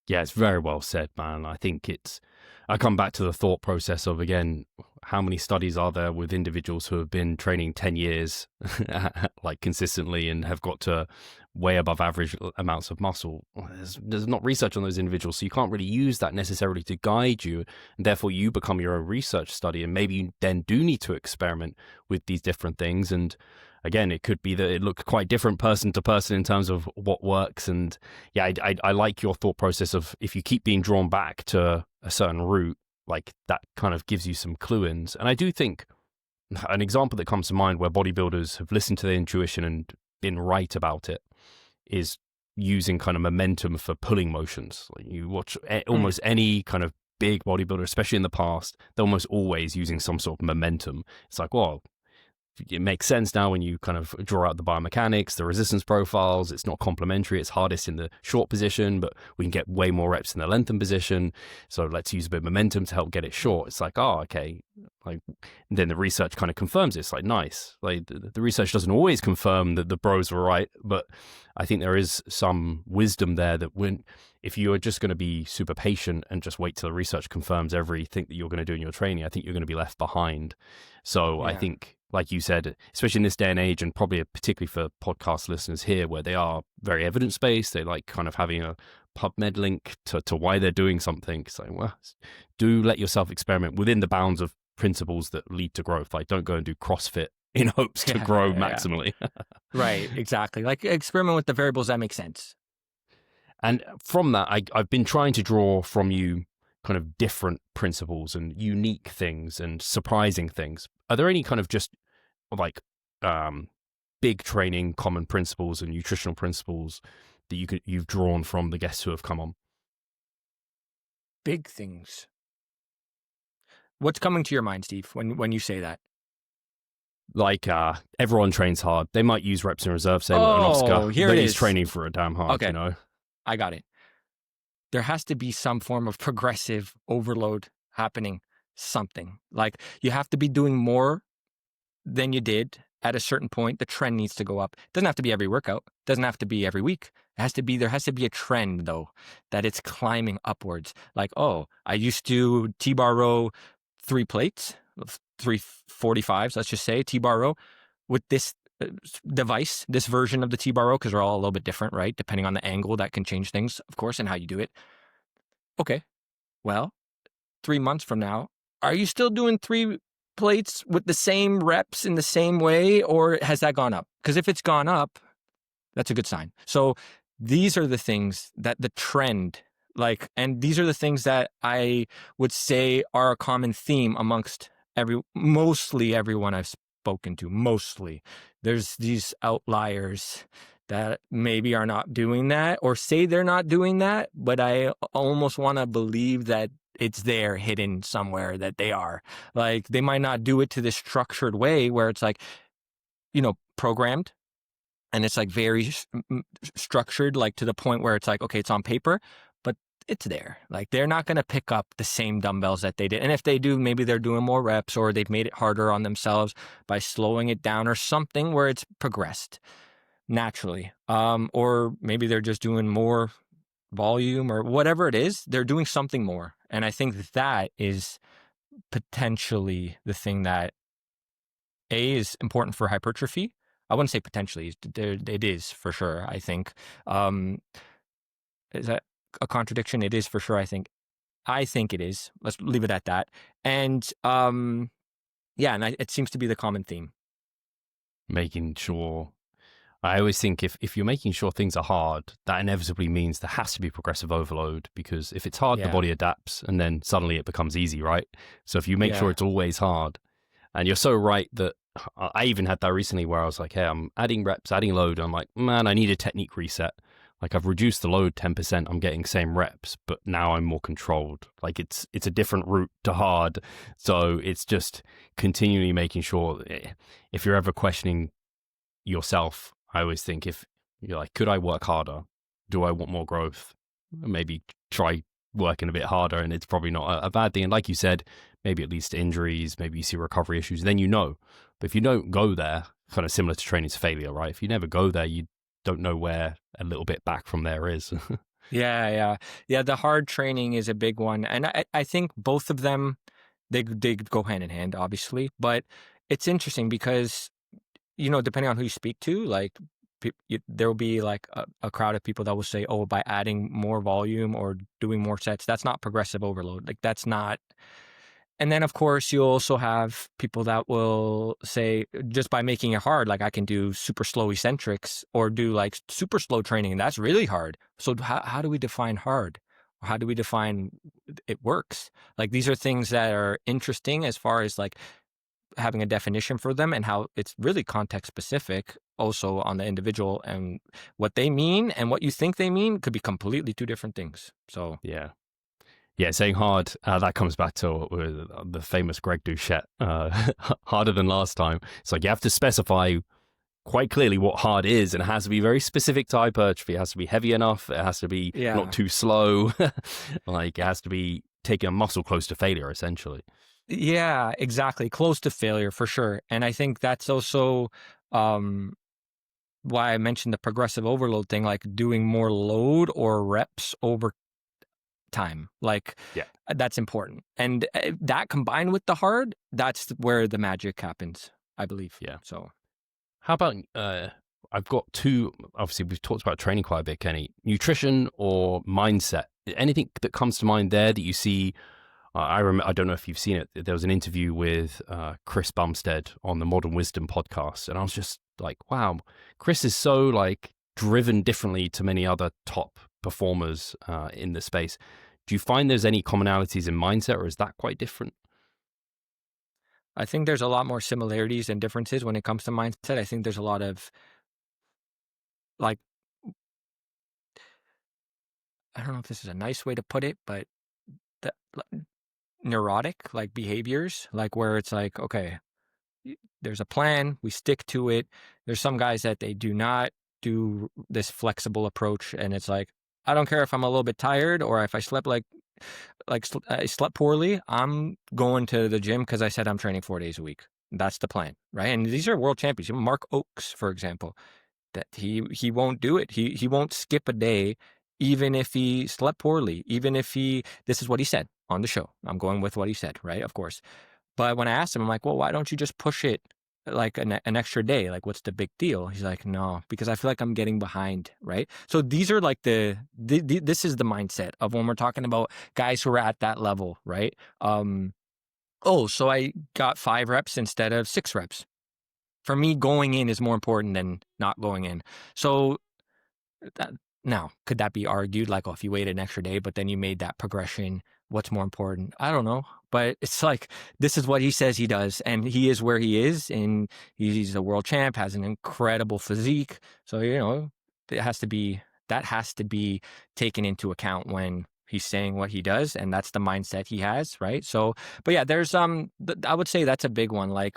Yeah, it's very well said, man. I come back to the thought process of, again, how many studies are there with individuals who have been training 10 years, like consistently, and have got to way above average amounts of muscle? There's not research on those individuals, so you can't really use that necessarily to guide you. And therefore, you become your own research study, and maybe you then do need to experiment with these different things. And again, it could be that it looks quite different person to person in terms of what works. And yeah, I like your thought process of, if you keep being drawn back to a certain route, like that kind of gives you some clue-ins. And I do think an example that comes to mind where bodybuilders have listened to their intuition and been right about it is using kind of momentum for pulling motions. Like, you watch almost any kind of big bodybuilder, especially in the past, they're almost always using some sort of momentum. It's like, well, it makes sense now when you kind of draw out the biomechanics, the resistance profiles. It's not complementary. It's hardest in the short position, but we can get way more reps in the lengthened position. So let's use a bit of momentum to help get it short. It's like, oh, okay. Like, then the research kind of confirms it. It's like, nice. Like, the research doesn't always confirm that the bros were right, but I think there is some wisdom there that if you are just going to be super patient and just wait till the research confirms everything that you're going to do in your training, I think you're going to be left behind. So yeah. I think, like you said, especially in this day and age, and probably particularly for podcast listeners here, where they are very evidence-based, they like kind of having a PubMed link to why they're doing something. So, well, do let yourself experiment within the bounds of principles that lead to growth. Like, don't go and do CrossFit in hopes to grow maximally. Right, exactly. Like, experiment with the variables that make sense. And from that, I've been trying to draw from you kind of different principles and unique things and surprising things. Are there any kind of just like big training common principles and nutritional principles that you've drawn from the guests who have come on? Big things. What's coming to your mind, Steve, when you say that? Like, everyone trains hard. They might use reps in reserve, say, with an Oscar. He's training for a damn hard, okay. You know? I got it. There has to be some form of progressive overload happening, something. Like, you have to be doing more than you did at a certain point. The trend needs to go up. It doesn't have to be every workout. It doesn't have to be every week. There has to be a trend, though, that it's climbing upwards. Like, oh, I used to T-bar row 3 plates, 345s, let's just say, T-bar row, with this device, this version of the T-bar row, because they're all a little bit different, right? Depending on the angle, that can change things, of course, and how you do it. Okay, well, 3 months from now, are you still doing 3 plates with the same reps in the same way, or has that gone up? Because if it's gone up, that's a good sign. So these are the things that the trend, like, and these are the things that I would say are a common theme amongst mostly everyone I've spoken to. Mostly, there's these outliers that maybe are not doing that or say they're not doing that, but I almost want to believe that it's there hidden somewhere that they are. Like, they might not do it to this structured way where it's like, programmed, and it's like very structured, like to the point where it's like, okay, it's on paper, but it's there. Like, they're not going to pick up the same dumbbells that they did. And if they do, maybe they're doing more reps, or they've made it harder on themselves by slowing it down or something where it's progressed naturally. Or maybe they're just doing more volume or whatever it is. They're doing something more. And I think that is potentially the thing that is important for hypertrophy. I wouldn't say potentially. It is for sure, I think. Is that a contradiction? It is for sure, I think. I think it is. Let's leave it at that. And it seems to be the common theme. Making sure, I always think if you're making sure things are hard, that inevitably means there has to be progressive overload, because if it's hard, the body adapts and then suddenly it becomes easy, right? So if you make sure it's always hard, and you're so right that I even had that recently where I was like, hey, I'm adding reps, adding load. And I'm like, man, I need a technique reset. Like I've reduced the load 10%, I'm getting same reps, but now I'm more controlled. Like it's a different route to hard. So it's just continually making sure, if you're ever questioning yourself, I always think, if you're like, could I work harder? Do I want more growth? Maybe try working a bit harder, and it's probably not a bad thing. And like you said, maybe it leads to injuries, maybe you see recovery issues, then you know. But if you don't go there, kind of similar to training to failure, right? If you never go there, you don't know where a little bit back from there is. Yeah. The hard training is a big one. And I think both of them, they go hand in hand, obviously. But it's interesting because, depending on who you speak to, like there will be like a crowd of people that will say, oh, by adding more volume or doing more sets, that's not progressive overload. Like that's not. And then, of course, you also have people that will say, just by making it hard, like I can do super slow eccentrics or do like super slow training, and that's really hard. So how do we define hard? Or how do we define it works? Like these are things that are interesting as far as like having a definition for them, and how it's really context specific also on the individual, and what they mean and what you think they mean could be completely two different things. So yeah, saying hard, that comes back to the famous Greg Doucette, harder than last time. It's like you have to specify quite clearly what hard is, and it has to be very specific to hypertrophy. It has to be heavy enough. It has to be not too slow. Like it has to be taking a muscle close to failure, essentially. Yeah, exactly. Close to failure for sure. And I think that's also why I mentioned the progressive overload thing, like doing more load or reps over time. Like that's important. And that combined with the hard, that's where the magic happens, I believe. Yeah. So how about, I've got two, obviously we've talked about training quite a bit, Kenny, nutrition or mindset. Anything that comes to mind there that you see? I don't know if you've seen it. There was an interview with Chris Bumstead on the Modern Wisdom podcast, and I was just like, wow, Chris is so like driven differently to many other top performers in the space. Do you find there's any commonalities in mindset, or is that quite different? I think there's a lot more similarities and differences when it comes to mindset. I think there's a lot of like, I don't know if this is a nice way to put it, but the neurotic like behaviors, like where it's like, okay, there's a plan, we stick to it. There's some guys that they do not do this flexible approach, and it's like, I don't care if I'm a little bit tired or if I slept I slept poorly, I'm going to the gym because I said I'm training 4 days a week. That's the plan, right? And these are world champions. Mark Oakes, for example, that he won't do it. He won't skip a day, even if he slept poorly, even if this is what he said on the show. I'm going with what he said, right? Of course. But when I asked him, I'm like, well, why don't you just push it like an extra day? Like, what's the big deal? He's like, no, because I feel like I'm getting behind, right? So these are like this is the mindset of when we're talking about guys who are at that level, right? So I got 5 reps instead of 6 reps. For me, going in is more important than not going in. So now, could that be argued? Like, oh, if you waited an extra day, but then you made that progression, what's more important? I don't know. But it's like, this is what he says he does. And he is where he is. And he's a world champ, has an incredible physique. So, that has to be taken into account when he's saying what he does. And that's the mindset he has, right? So, but yeah, there's, I would say that's a big one. Like,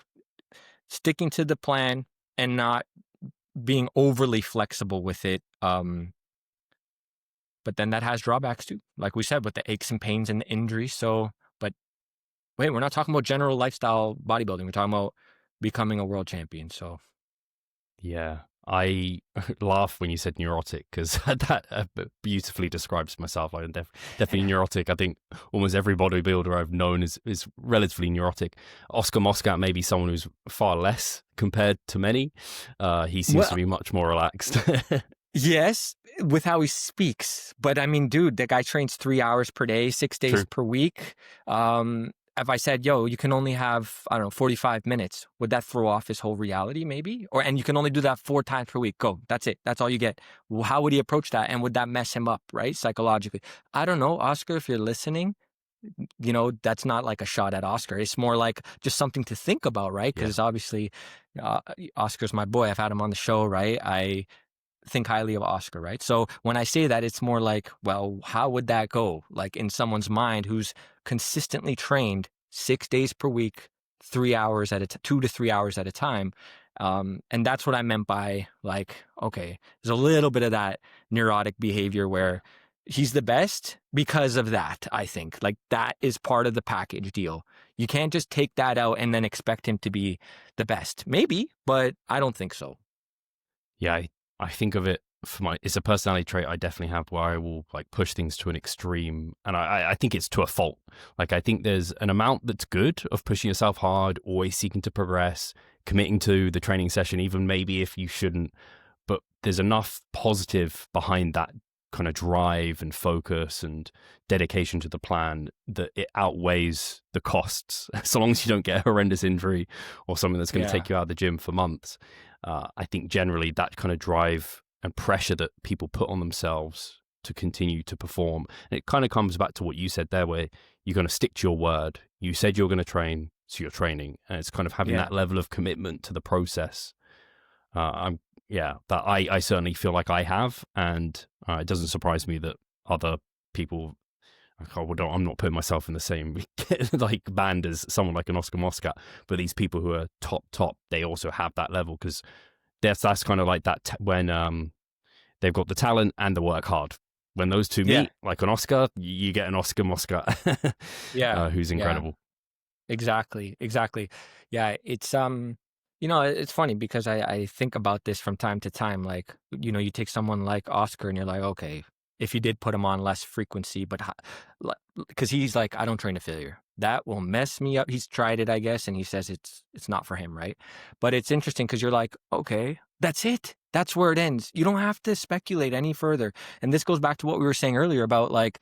sticking to the plan and not being overly flexible with it. But then that has drawbacks too, like we said, with the aches and pains and the injuries. So, but wait, we're not talking about general lifestyle bodybuilding. We're talking about becoming a world champion. So yeah, I laugh when you said neurotic, because that beautifully describes myself. Like, I'm definitely neurotic. I think almost every bodybuilder I've known is relatively neurotic. Oscar Moscat may be someone who's far less compared to many. He seems to be much more relaxed. Yes, with how he speaks. But I mean, dude, that guy trains 3 hours per day, 6 days per week. if I said, yo, you can only have, I don't know, 45 minutes, would that throw off his whole reality maybe? And you can only do that 4 times per week. Go. That's it. That's all you get. Well, how would he approach that? And would that mess him up, right? Psychologically. I don't know, Oscar, if you're listening, that's not like a shot at Oscar. It's more like just something to think about, right? Because obviously Oscar's my boy. I've had him on the show, right? I think highly of Oscar, right? So when I say that, it's more like, well, how would that go? Like in someone's mind who's consistently trained 6 days per week, 3 hours 2 to 3 hours at a time. And that's what I meant by like, okay, there's a little bit of that neurotic behavior where he's the best because of that, I think. Like that is part of the package deal. You can't just take that out and then expect him to be the best. Maybe, but I don't think so. Yeah, I think of it it's a personality trait I definitely have where I will like push things to an extreme, and I think it's to a fault. Like I think there's an amount that's good of pushing yourself hard, always seeking to progress, committing to the training session, even maybe if you shouldn't, but there's enough positive behind that kind of drive and focus and dedication to the plan that it outweighs the costs, so long as you don't get a horrendous injury or something that's going to take you out of the gym for months. I think generally that kind of drive and pressure that people put on themselves to continue to perform, and it kind of comes back to what you said there, where you're going to stick to your word. You said you're going to train, so you're training, and it's kind of having that level of commitment to the process. That I certainly feel like I have, and it doesn't surprise me that other people, I'm not putting myself in the same like band as someone like an Oscar Moscat, but these people who are top, they also have that level, because that's kind of like that when they've got the talent and the work hard. When those two meet, like an Oscar, you get an Oscar Moscat, who's incredible. Exactly. Yeah, it's it's funny because I think about this from time to time. Like, you take someone like Oscar and you're like, okay, if you did put him on less frequency, but because he's like, I don't train to failure. That will mess me up. He's tried it, I guess, and he says it's not for him, right? But it's interesting because you're like, okay, that's it. That's where it ends. You don't have to speculate any further. And this goes back to what we were saying earlier about like,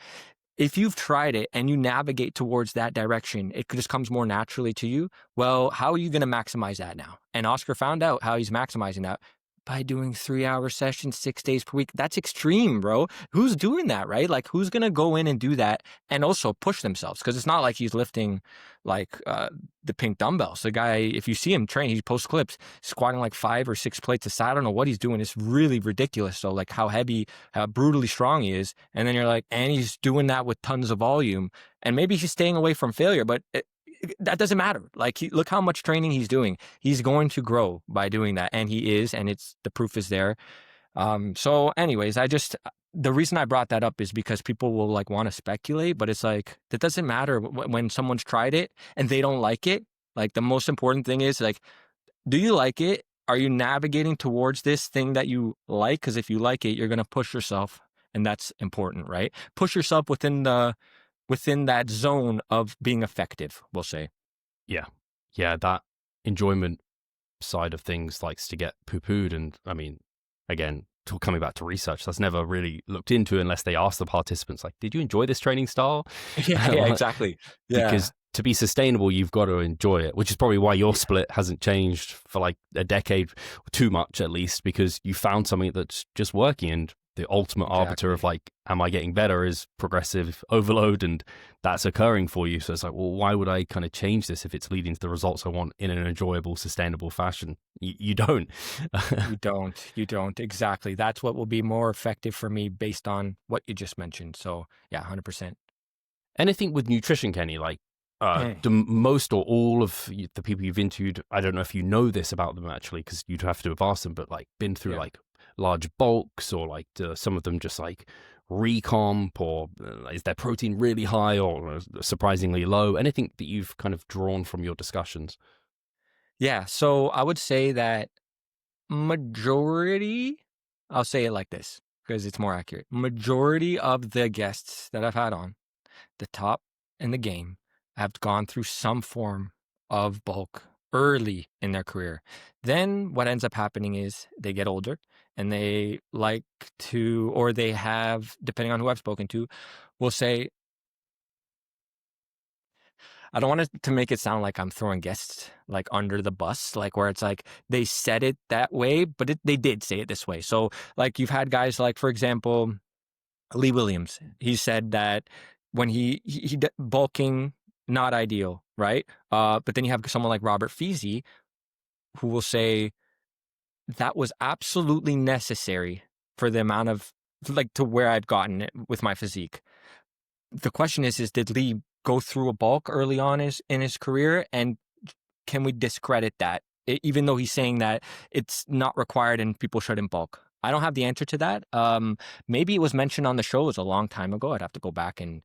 if you've tried it and you navigate towards that direction, it just comes more naturally to you. Well, how are you going to maximize that now? And Oscar found out how he's maximizing that by doing 3-hour sessions 6 days per week. That's extreme, bro. Who's doing that, right? Like, who's going to go in and do that and also push themselves? Because it's not like he's lifting like the pink dumbbells. The guy, if you see him train, he posts clips squatting like 5 or 6 plates aside. I don't know what he's doing. It's really ridiculous. So like how heavy, how brutally strong he is. And then you're like, and he's doing that with tons of volume. And maybe he's staying away from failure, but that doesn't matter. Like, look how much training he's doing. He's going to grow by doing that. And he is, and the proof is there. So anyways, the reason I brought that up is because people will like want to speculate, but it's like, that doesn't matter when someone's tried it and they don't like it. Like, the most important thing is like, do you like it? Are you navigating towards this thing that you like? Because if you like it, you're going to push yourself, and that's important, right? Push yourself within that zone of being effective, we'll say. Yeah, that enjoyment side of things likes to get poo-pooed. And I mean, again, coming back to research, that's never really looked into unless they ask the participants, like, did you enjoy this training style? Yeah, exactly. Yeah. Because to be sustainable, you've got to enjoy it, which is probably why your split hasn't changed for like a decade, too much at least, because you found something that's just working. And the ultimate arbiter of like, am I getting better, is progressive overload, and that's occurring for you. So it's like, well, why would I kind of change this if it's leading to the results I want in an enjoyable, sustainable fashion? You don't. You don't. Exactly. That's what will be more effective for me based on what you just mentioned. So yeah, 100%. Anything with nutrition, Kenny, like the most or all of the people you've interviewed, I don't know if you know this about them actually, because you'd have to have asked them, but like been through like large bulks, or like some of them just like recomp, or is their protein really high or surprisingly low? Anything that you've kind of drawn from your discussions? Yeah, so I would say that majority, I'll say it like this because it's more accurate. Majority of the guests that I've had on, the top in the game, have gone through some form of bulk early in their career. Then what ends up happening is they get older and they like to, or they have, depending on who I've spoken to, will say, I don't want it to make it sound like I'm throwing guests like under the bus, like where it's like they said it that way, but they did say it this way. So like you've had guys like, for example, Lee Williams. He said that when he bulking, not ideal, right? But then you have someone like Robert Feasey who will say that was absolutely necessary for the amount of like to where I've gotten it with my physique. The question is did Lee go through a bulk early on in his career, and can we discredit that even though he's saying that it's not required and people shouldn't bulk? I don't have the answer to that. Maybe it was mentioned on the show. It was a long time ago. I'd have to go back and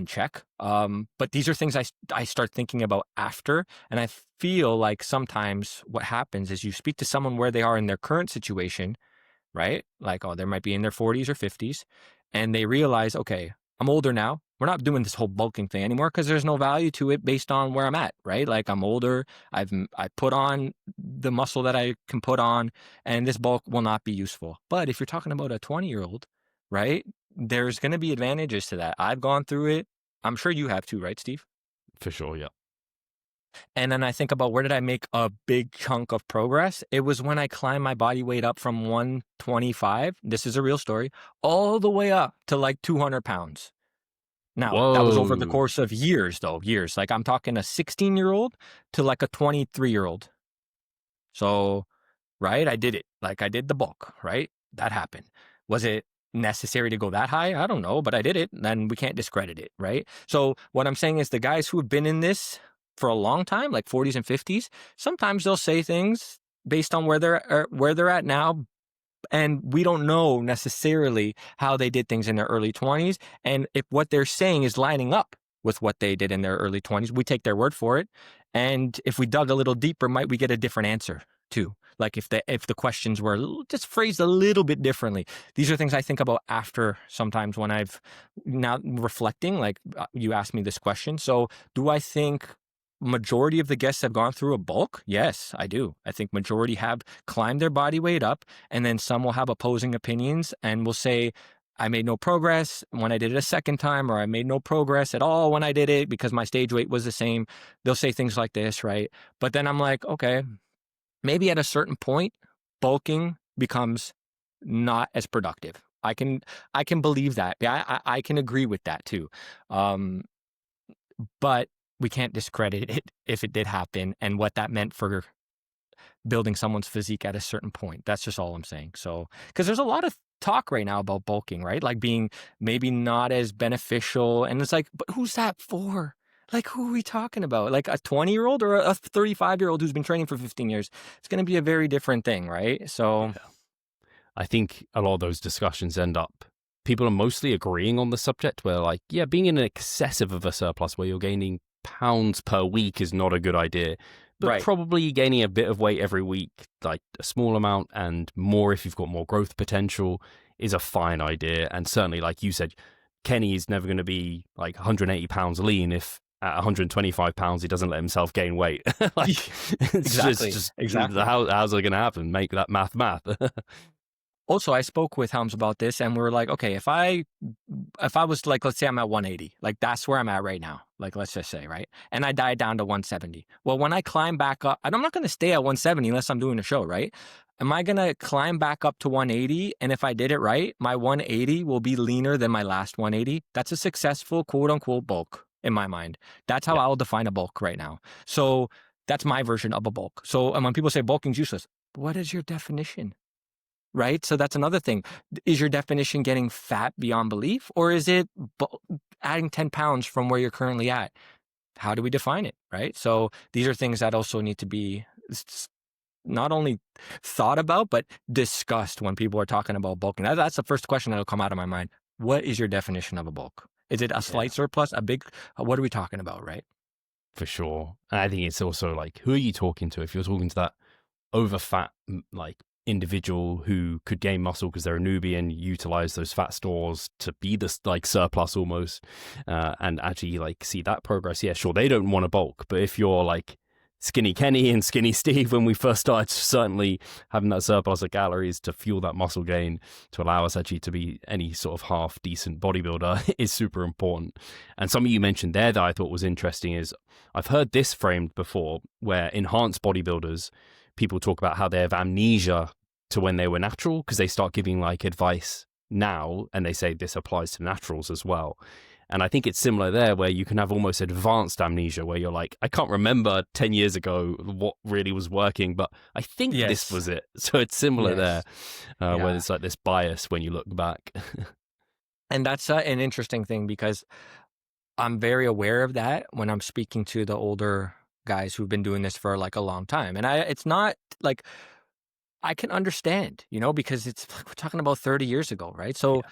check. But these are things I start thinking about after. And I feel like sometimes what happens is you speak to someone where they are in their current situation, right? Like, oh, they might be in their 40s or 50s. And they realize, okay, I'm older now. We're not doing this whole bulking thing anymore because there's no value to it based on where I'm at, right? Like I'm older, I put on the muscle that I can put on, and this bulk will not be useful. But if you're talking about a 20-year-old, right, there's going to be advantages to that. I've gone through it. I'm sure you have too, right, Steve? For sure, yeah. And then I think about where did I make a big chunk of progress? It was when I climbed my body weight up from 125, this is a real story, all the way up to like 200 pounds. Now, that was over the course of years, though, years. Like I'm talking a 16-year-old to like a 23-year-old. So, right, I did it. Like I did the bulk, right? That happened. Was it necessary to go that high? I don't know, but I did it. Then we can't discredit it, right? So what I'm saying is the guys who have been in this for a long time, like 40s and 50s, sometimes they'll say things based on where they're at now. And we don't know necessarily how they did things in their early 20s. And if what they're saying is lining up with what they did in their early 20s, we take their word for it. And if we dug a little deeper, might we get a different answer too? Like if the questions were just phrased a little bit differently. These are things I think about after sometimes when I've now reflecting, like you asked me this question. So do I think majority of the guests have gone through a bulk? Yes, I do. I think majority have climbed their body weight up, and then some will have opposing opinions and will say, I made no progress when I did it a second time, or I made no progress at all when I did it because my stage weight was the same. They'll say things like this, right? But then I'm like, okay, maybe at a certain point, bulking becomes not as productive. I can believe that. Yeah, I can agree with that too. But we can't discredit it if it did happen and what that meant for building someone's physique at a certain point. That's just all I'm saying. So, because there's a lot of talk right now about bulking, right? Like being maybe not as beneficial. And it's like, but who's that for? Like, who are we talking about? Like a 20-year-old or a 35-year-old who's been training for 15 years? It's going to be a very different thing, right? So yeah. I think a lot of those discussions end up, people are mostly agreeing on the subject where like, yeah, being in excessive of a surplus where you're gaining pounds per week is not a good idea, but right. Probably gaining a bit of weight every week, like a small amount and more if you've got more growth potential, is a fine idea. And certainly, like you said, Kenny is never going to be like 180 pounds lean if at 125 pounds he doesn't let himself gain weight. Like, exactly. How's it going to happen? Make that math. Also, I spoke with Helms about this, and we were like, okay, if I was like, let's say I'm at 180, like that's where I'm at right now. Like, let's just say, right? And I died down to 170. Well, when I climb back up, I'm not going to stay at 170 unless I'm doing a show, right? Am I going to climb back up to 180? And if I did it right, my 180 will be leaner than my last 180. That's a successful quote unquote bulk in my mind. That's how I'll define a bulk right now. So that's my version of a bulk. So when people say bulking's useless, what is your definition? Right? So that's another thing. Is your definition getting fat beyond belief, or is it adding 10 pounds from where you're currently at? How do we define it? Right? So these are things that also need to be not only thought about, but discussed when people are talking about bulking. That's the first question that'll come out of my mind. What is your definition of a bulk? Is it a slight surplus, a big, what are we talking about? Right? For sure. And I think it's also like, who are you talking to? If you're talking to that over fat, like, individual who could gain muscle because they're a newbie and utilize those fat stores to be this like surplus almost, and actually like see that progress, yeah, sure, they don't want to bulk. But if you're like Skinny Kenny and Skinny Steve when we first started. Certainly having that surplus of calories to fuel that muscle gain to allow us actually to be any sort of half decent bodybuilder is super important. And something you mentioned there that I thought was interesting is I've heard this framed before, where enhanced bodybuilders, people talk about how they have amnesia to when they were natural because they start giving like advice now and they say this applies to naturals as well. And I think it's similar there, where you can have almost advanced amnesia, where you're like, I can't remember 10 years ago what really was working, but I think this was it. So it's similar there, where there's like this bias when you look back. And that's an interesting thing, because I'm very aware of that when I'm speaking to the older guys who've been doing this for like a long time. And it's not like, I can understand, because it's like we're talking about 30 years ago, right? So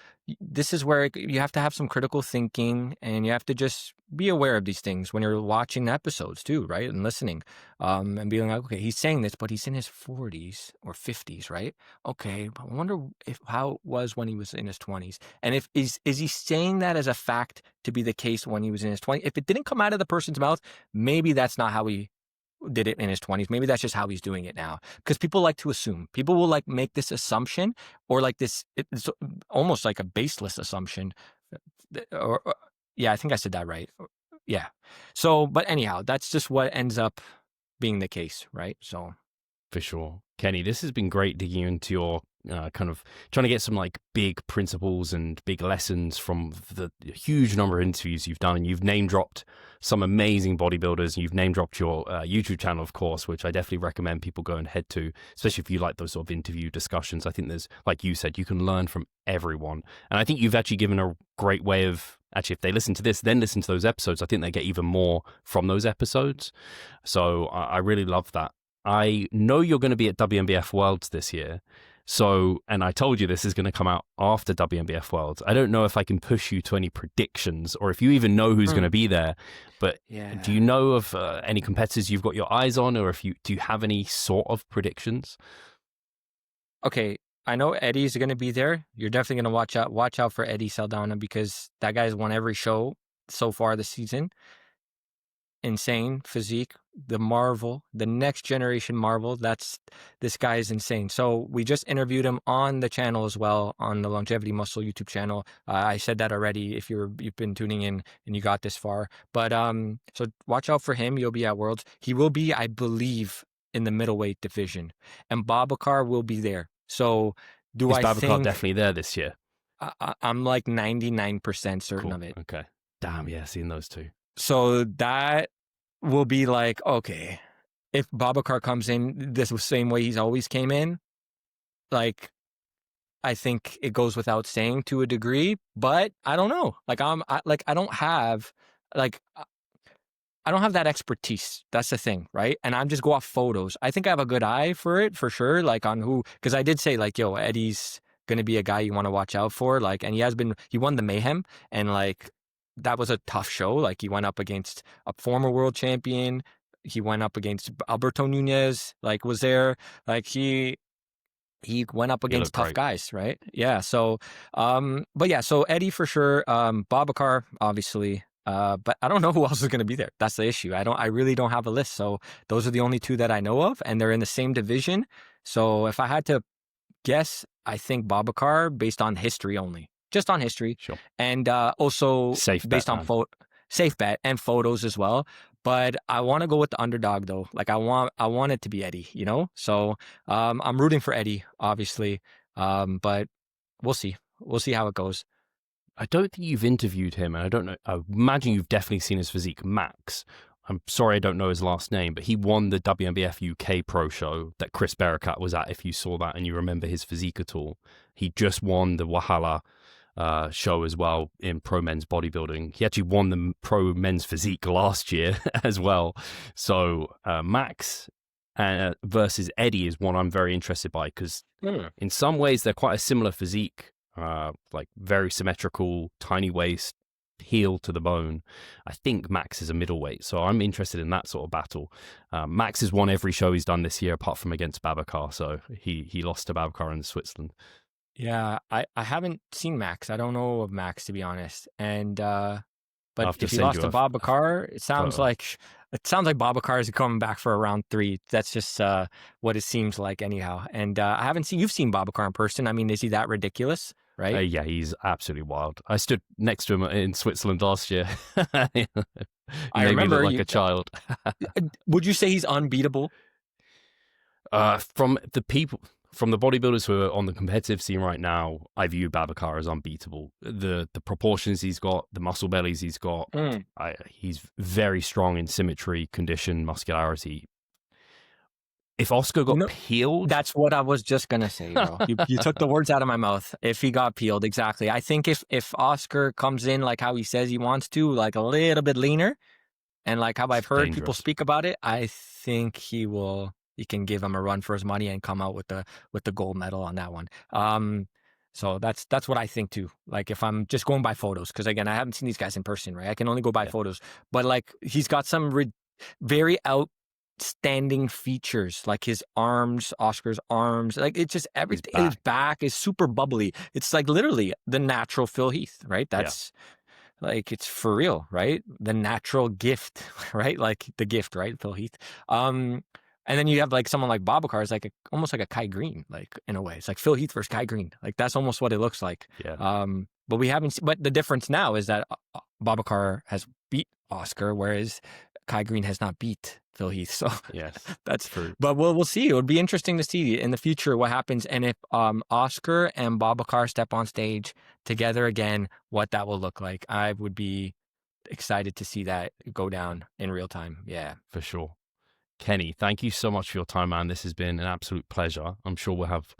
this is where you have to have some critical thinking, and you have to just be aware of these things when you're watching the episodes too, right? And listening, and being like, okay, he's saying this, but he's in his 40s or 50s, right? Okay, I wonder how it was when he was in his 20s. And is he saying that as a fact to be the case when he was in his 20s? If it didn't come out of the person's mouth, maybe that's not how he did it in his 20s. Maybe that's just how he's doing it now, because people like to assume. People will like make this assumption, or like this, it's almost like a baseless assumption, or I think I said that right. Yeah. So, but anyhow, that's just what ends up being the case, right? So for sure. Kenny, this has been great digging into your kind of trying to get some like big principles and big lessons from the huge number of interviews you've done. And you've name dropped some amazing bodybuilders. You've name dropped your YouTube channel, of course, which I definitely recommend people go and head to, especially if you like those sort of interview discussions. I think there's, like you said, you can learn from everyone. And I think you've actually given a great way of, actually, if they listen to this, then listen to those episodes, I think they get even more from those episodes. So I really love that. I know you're going to be at WNBF Worlds this year. So, and I told you this is going to come out after WNBF Worlds. I don't know if I can push you to any predictions, or if you even know who's going to be there. But do you know of any competitors you've got your eyes on, or do you have any sort of predictions? Okay, I know Eddie's going to be there. You're definitely going to watch out for Eddie Saldana, because that guy's won every show so far this season. Insane physique, the marvel, the next generation marvel. This guy is insane. So we just interviewed him on the channel as well, on the Longevity Muscle YouTube channel. I said that already if you've been tuning in and you got this far. But so watch out for him. You'll be at Worlds. He will be, I believe, in the middleweight division, and Babacar will be there. So is Babacar definitely there this year? I'm like 99% certain of it. Okay. Damn, yeah, seeing those two. So that will be like, okay, if Babacar comes in the same way he's always came in, like, I think it goes without saying to a degree, but I don't know. Like, I don't have that expertise. That's the thing, right? And I'm just go off photos. I think I have a good eye for it, for sure. Like on who, because I did say like, yo, Eddie's going to be a guy you want to watch out for. Like, and he won the Mayhem, and like, that was a tough show. Like, he went up against a former world champion. He went up against Alberto Nunez, like, was there. Like, he went up against tough guys, right? Yeah. So, but yeah, so Eddie for sure. Babacar, obviously. But I don't know who else is going to be there. That's the issue. I really don't have a list. So those are the only two that I know of, and they're in the same division. So if I had to guess, I think Babacar, based on history only. Just on history, sure. And also based on safe bet and photos as well. But I want to go with the underdog though. Like I want it to be Eddie, So I'm rooting for Eddie, obviously. But we'll see. We'll see how it goes. I don't think you've interviewed him, and I don't know. I imagine you've definitely seen his physique, Max. I'm sorry I don't know his last name, but he won the WNBF UK Pro Show that Chris Barakat was at, if you saw that and you remember his physique at all. He just won the Wahala show as well in pro men's bodybuilding. He actually won the pro men's physique last year as well. So Max versus Eddie is one I'm very interested by, because in some ways they're quite a similar physique, like very symmetrical, tiny waist, heel to the bone. I think Max is a middleweight, so I'm interested in that sort of battle. Max has won every show he's done this year apart from against Babacar, so he lost to Babacar in Switzerland. Yeah, I haven't seen Max. I don't know of Max, to be honest. And But if he lost to Bob Bakar, it sounds like Bob Bakar is coming back for a round 3. That's just what it seems like anyhow. And you've seen Bob Bakar in person. I mean, is he that ridiculous? Right? Yeah, he's absolutely wild. I stood next to him in Switzerland last year. I remember like a child. Would you say he's unbeatable? From the bodybuilders who are on the competitive scene right now, I view Babacar as unbeatable. The proportions he's got, the muscle bellies he's got, he's very strong in symmetry, condition, muscularity. If Oscar got peeled... That's what I was just going to say, bro. You took the words out of my mouth. If he got peeled, exactly. I think if Oscar comes in like how he says he wants to, like a little bit leaner, and like how I've heard people speak about it, I think he can give him a run for his money and come out with the gold medal on that one. So that's what I think too. Like if I'm just going by photos, because again, I haven't seen these guys in person, right? I can only go by photos. But like he's got some very outstanding features, like his arms, Oscar's arms, like it's just everything. His back is super bubbly. It's like literally the natural Phil Heath, right? That's like, it's for real, right? The natural gift, right? Like the gift, right? Phil Heath. And then you have like someone like Babacar is like almost like a Kai Green, like in a way. It's like Phil Heath versus Kai Green. Like that's almost what it looks like. Yeah. But we haven't. But the difference now is that Babacar has beat Oscar, whereas Kai Green has not beat Phil Heath. So yes, that's true. But we'll see. It would be interesting to see in the future what happens, and if Oscar and Babacar step on stage together again, what that will look like. I would be excited to see that go down in real time. Yeah, for sure. Kenny, thank you so much for your time, man. This has been an absolute pleasure. I'm sure we'll have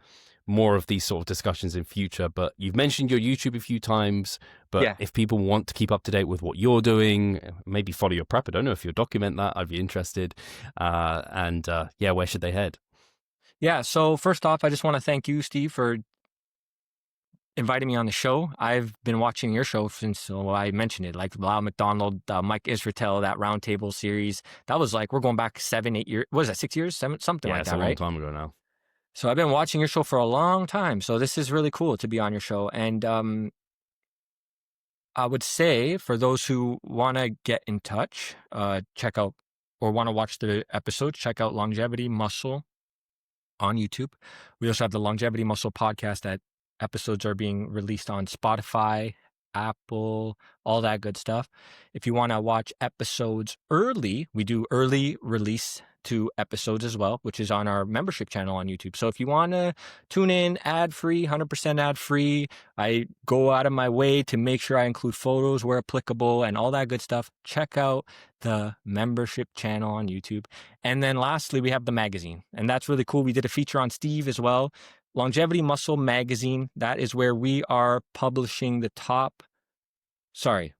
more of these sort of discussions in future, but you've mentioned your YouTube a few times, but if people want to keep up to date with what you're doing, maybe follow your prep, I don't know if you'll document that, I'd be interested. Where should they head? Yeah, so first off, I just want to thank you, Steve, for inviting me on the show. I've been watching your show since I mentioned it, like Lau McDonald, Mike Israetel, that roundtable series. That was like, we're going back 7-8 years. What is that, 6 years? Something like that, right? Yeah, it's a long time ago now. So I've been watching your show for a long time. So this is really cool to be on your show. And I would say for those who want to get in touch, check out or want to watch the episodes, check out Longevity Muscle on YouTube. We also have the Longevity Muscle podcast that episodes are being released on Spotify, Apple, all that good stuff. If you want to watch episodes early, we do early release to episodes as well, which is on our membership channel on YouTube. So if you want to tune in ad-free, 100% ad-free, I go out of my way to make sure I include photos where applicable and all that good stuff. Check out the membership channel on YouTube. And then lastly, we have the magazine, and that's really cool. We did a feature on Steve as well. Longevity Muscle Magazine, that is where we are publishing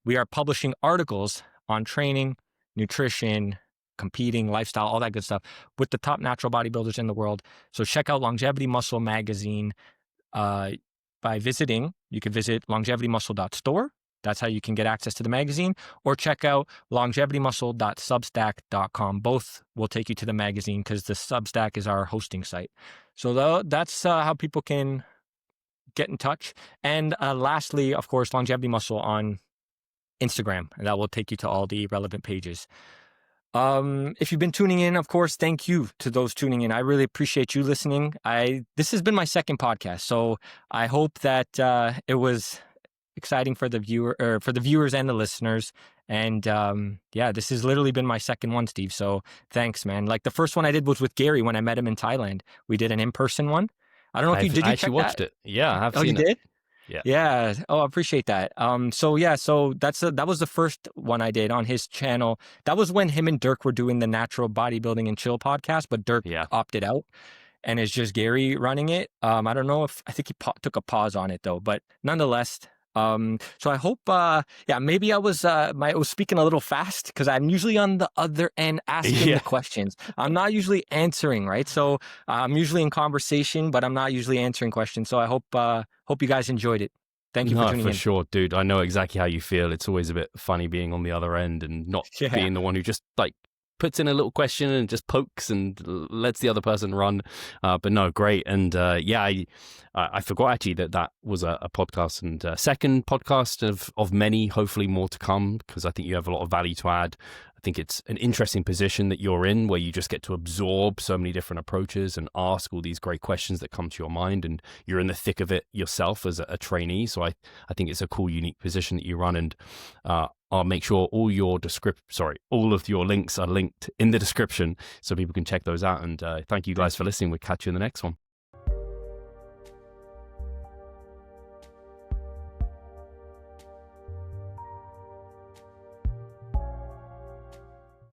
we are publishing articles on training, nutrition, competing, lifestyle, all that good stuff with the top natural bodybuilders in the world. So check out Longevity Muscle Magazine by visiting. You can visit longevitymuscle.store. That's how you can get access to the magazine, or check out longevitymuscle.substack.com. Both will take you to the magazine because the Substack is our hosting site. So that's how people can get in touch. And lastly, of course, Longevity Muscle on Instagram, and that will take you to all the relevant pages. If you've been tuning in, of course, thank you to those tuning in. I really appreciate you listening. This has been my second podcast, so I hope that it was exciting for the viewers and the listeners. And this has literally been my second one, Steve. So thanks, man. Like the first one I did was with Gary when I met him in Thailand. We did an in-person one. I don't know if you did. You actually watched it? Yeah, I have. Oh, seen you did? Yeah. Oh, I appreciate that. So that was the first one I did on his channel. That was when him and Dirk were doing the Natural Bodybuilding and Chill podcast, but Dirk opted out, and it's just Gary running it. I don't know I think he took a pause on it though, but nonetheless. So I hope, maybe I was speaking a little fast because I'm usually on the other end asking the questions. I'm not usually answering, right? So I'm usually in conversation, but I'm not usually answering questions. So I hope you guys enjoyed it. Thank you for tuning in. For sure, dude. I know exactly how you feel. It's always a bit funny being on the other end and not being the one who just like puts in a little question and just pokes and lets the other person run. But no, great. And I forgot actually that was a podcast, and second podcast of many, hopefully more to come, because I think you have a lot of value to add. I think it's an interesting position that you're in, where you just get to absorb so many different approaches and ask all these great questions that come to your mind, and you're in the thick of it yourself as a trainee. So I think it's a cool, unique position that you run, and I'll make sure all of your links are linked in the description so people can check those out. And thank you guys for listening. We'll catch you in the next one.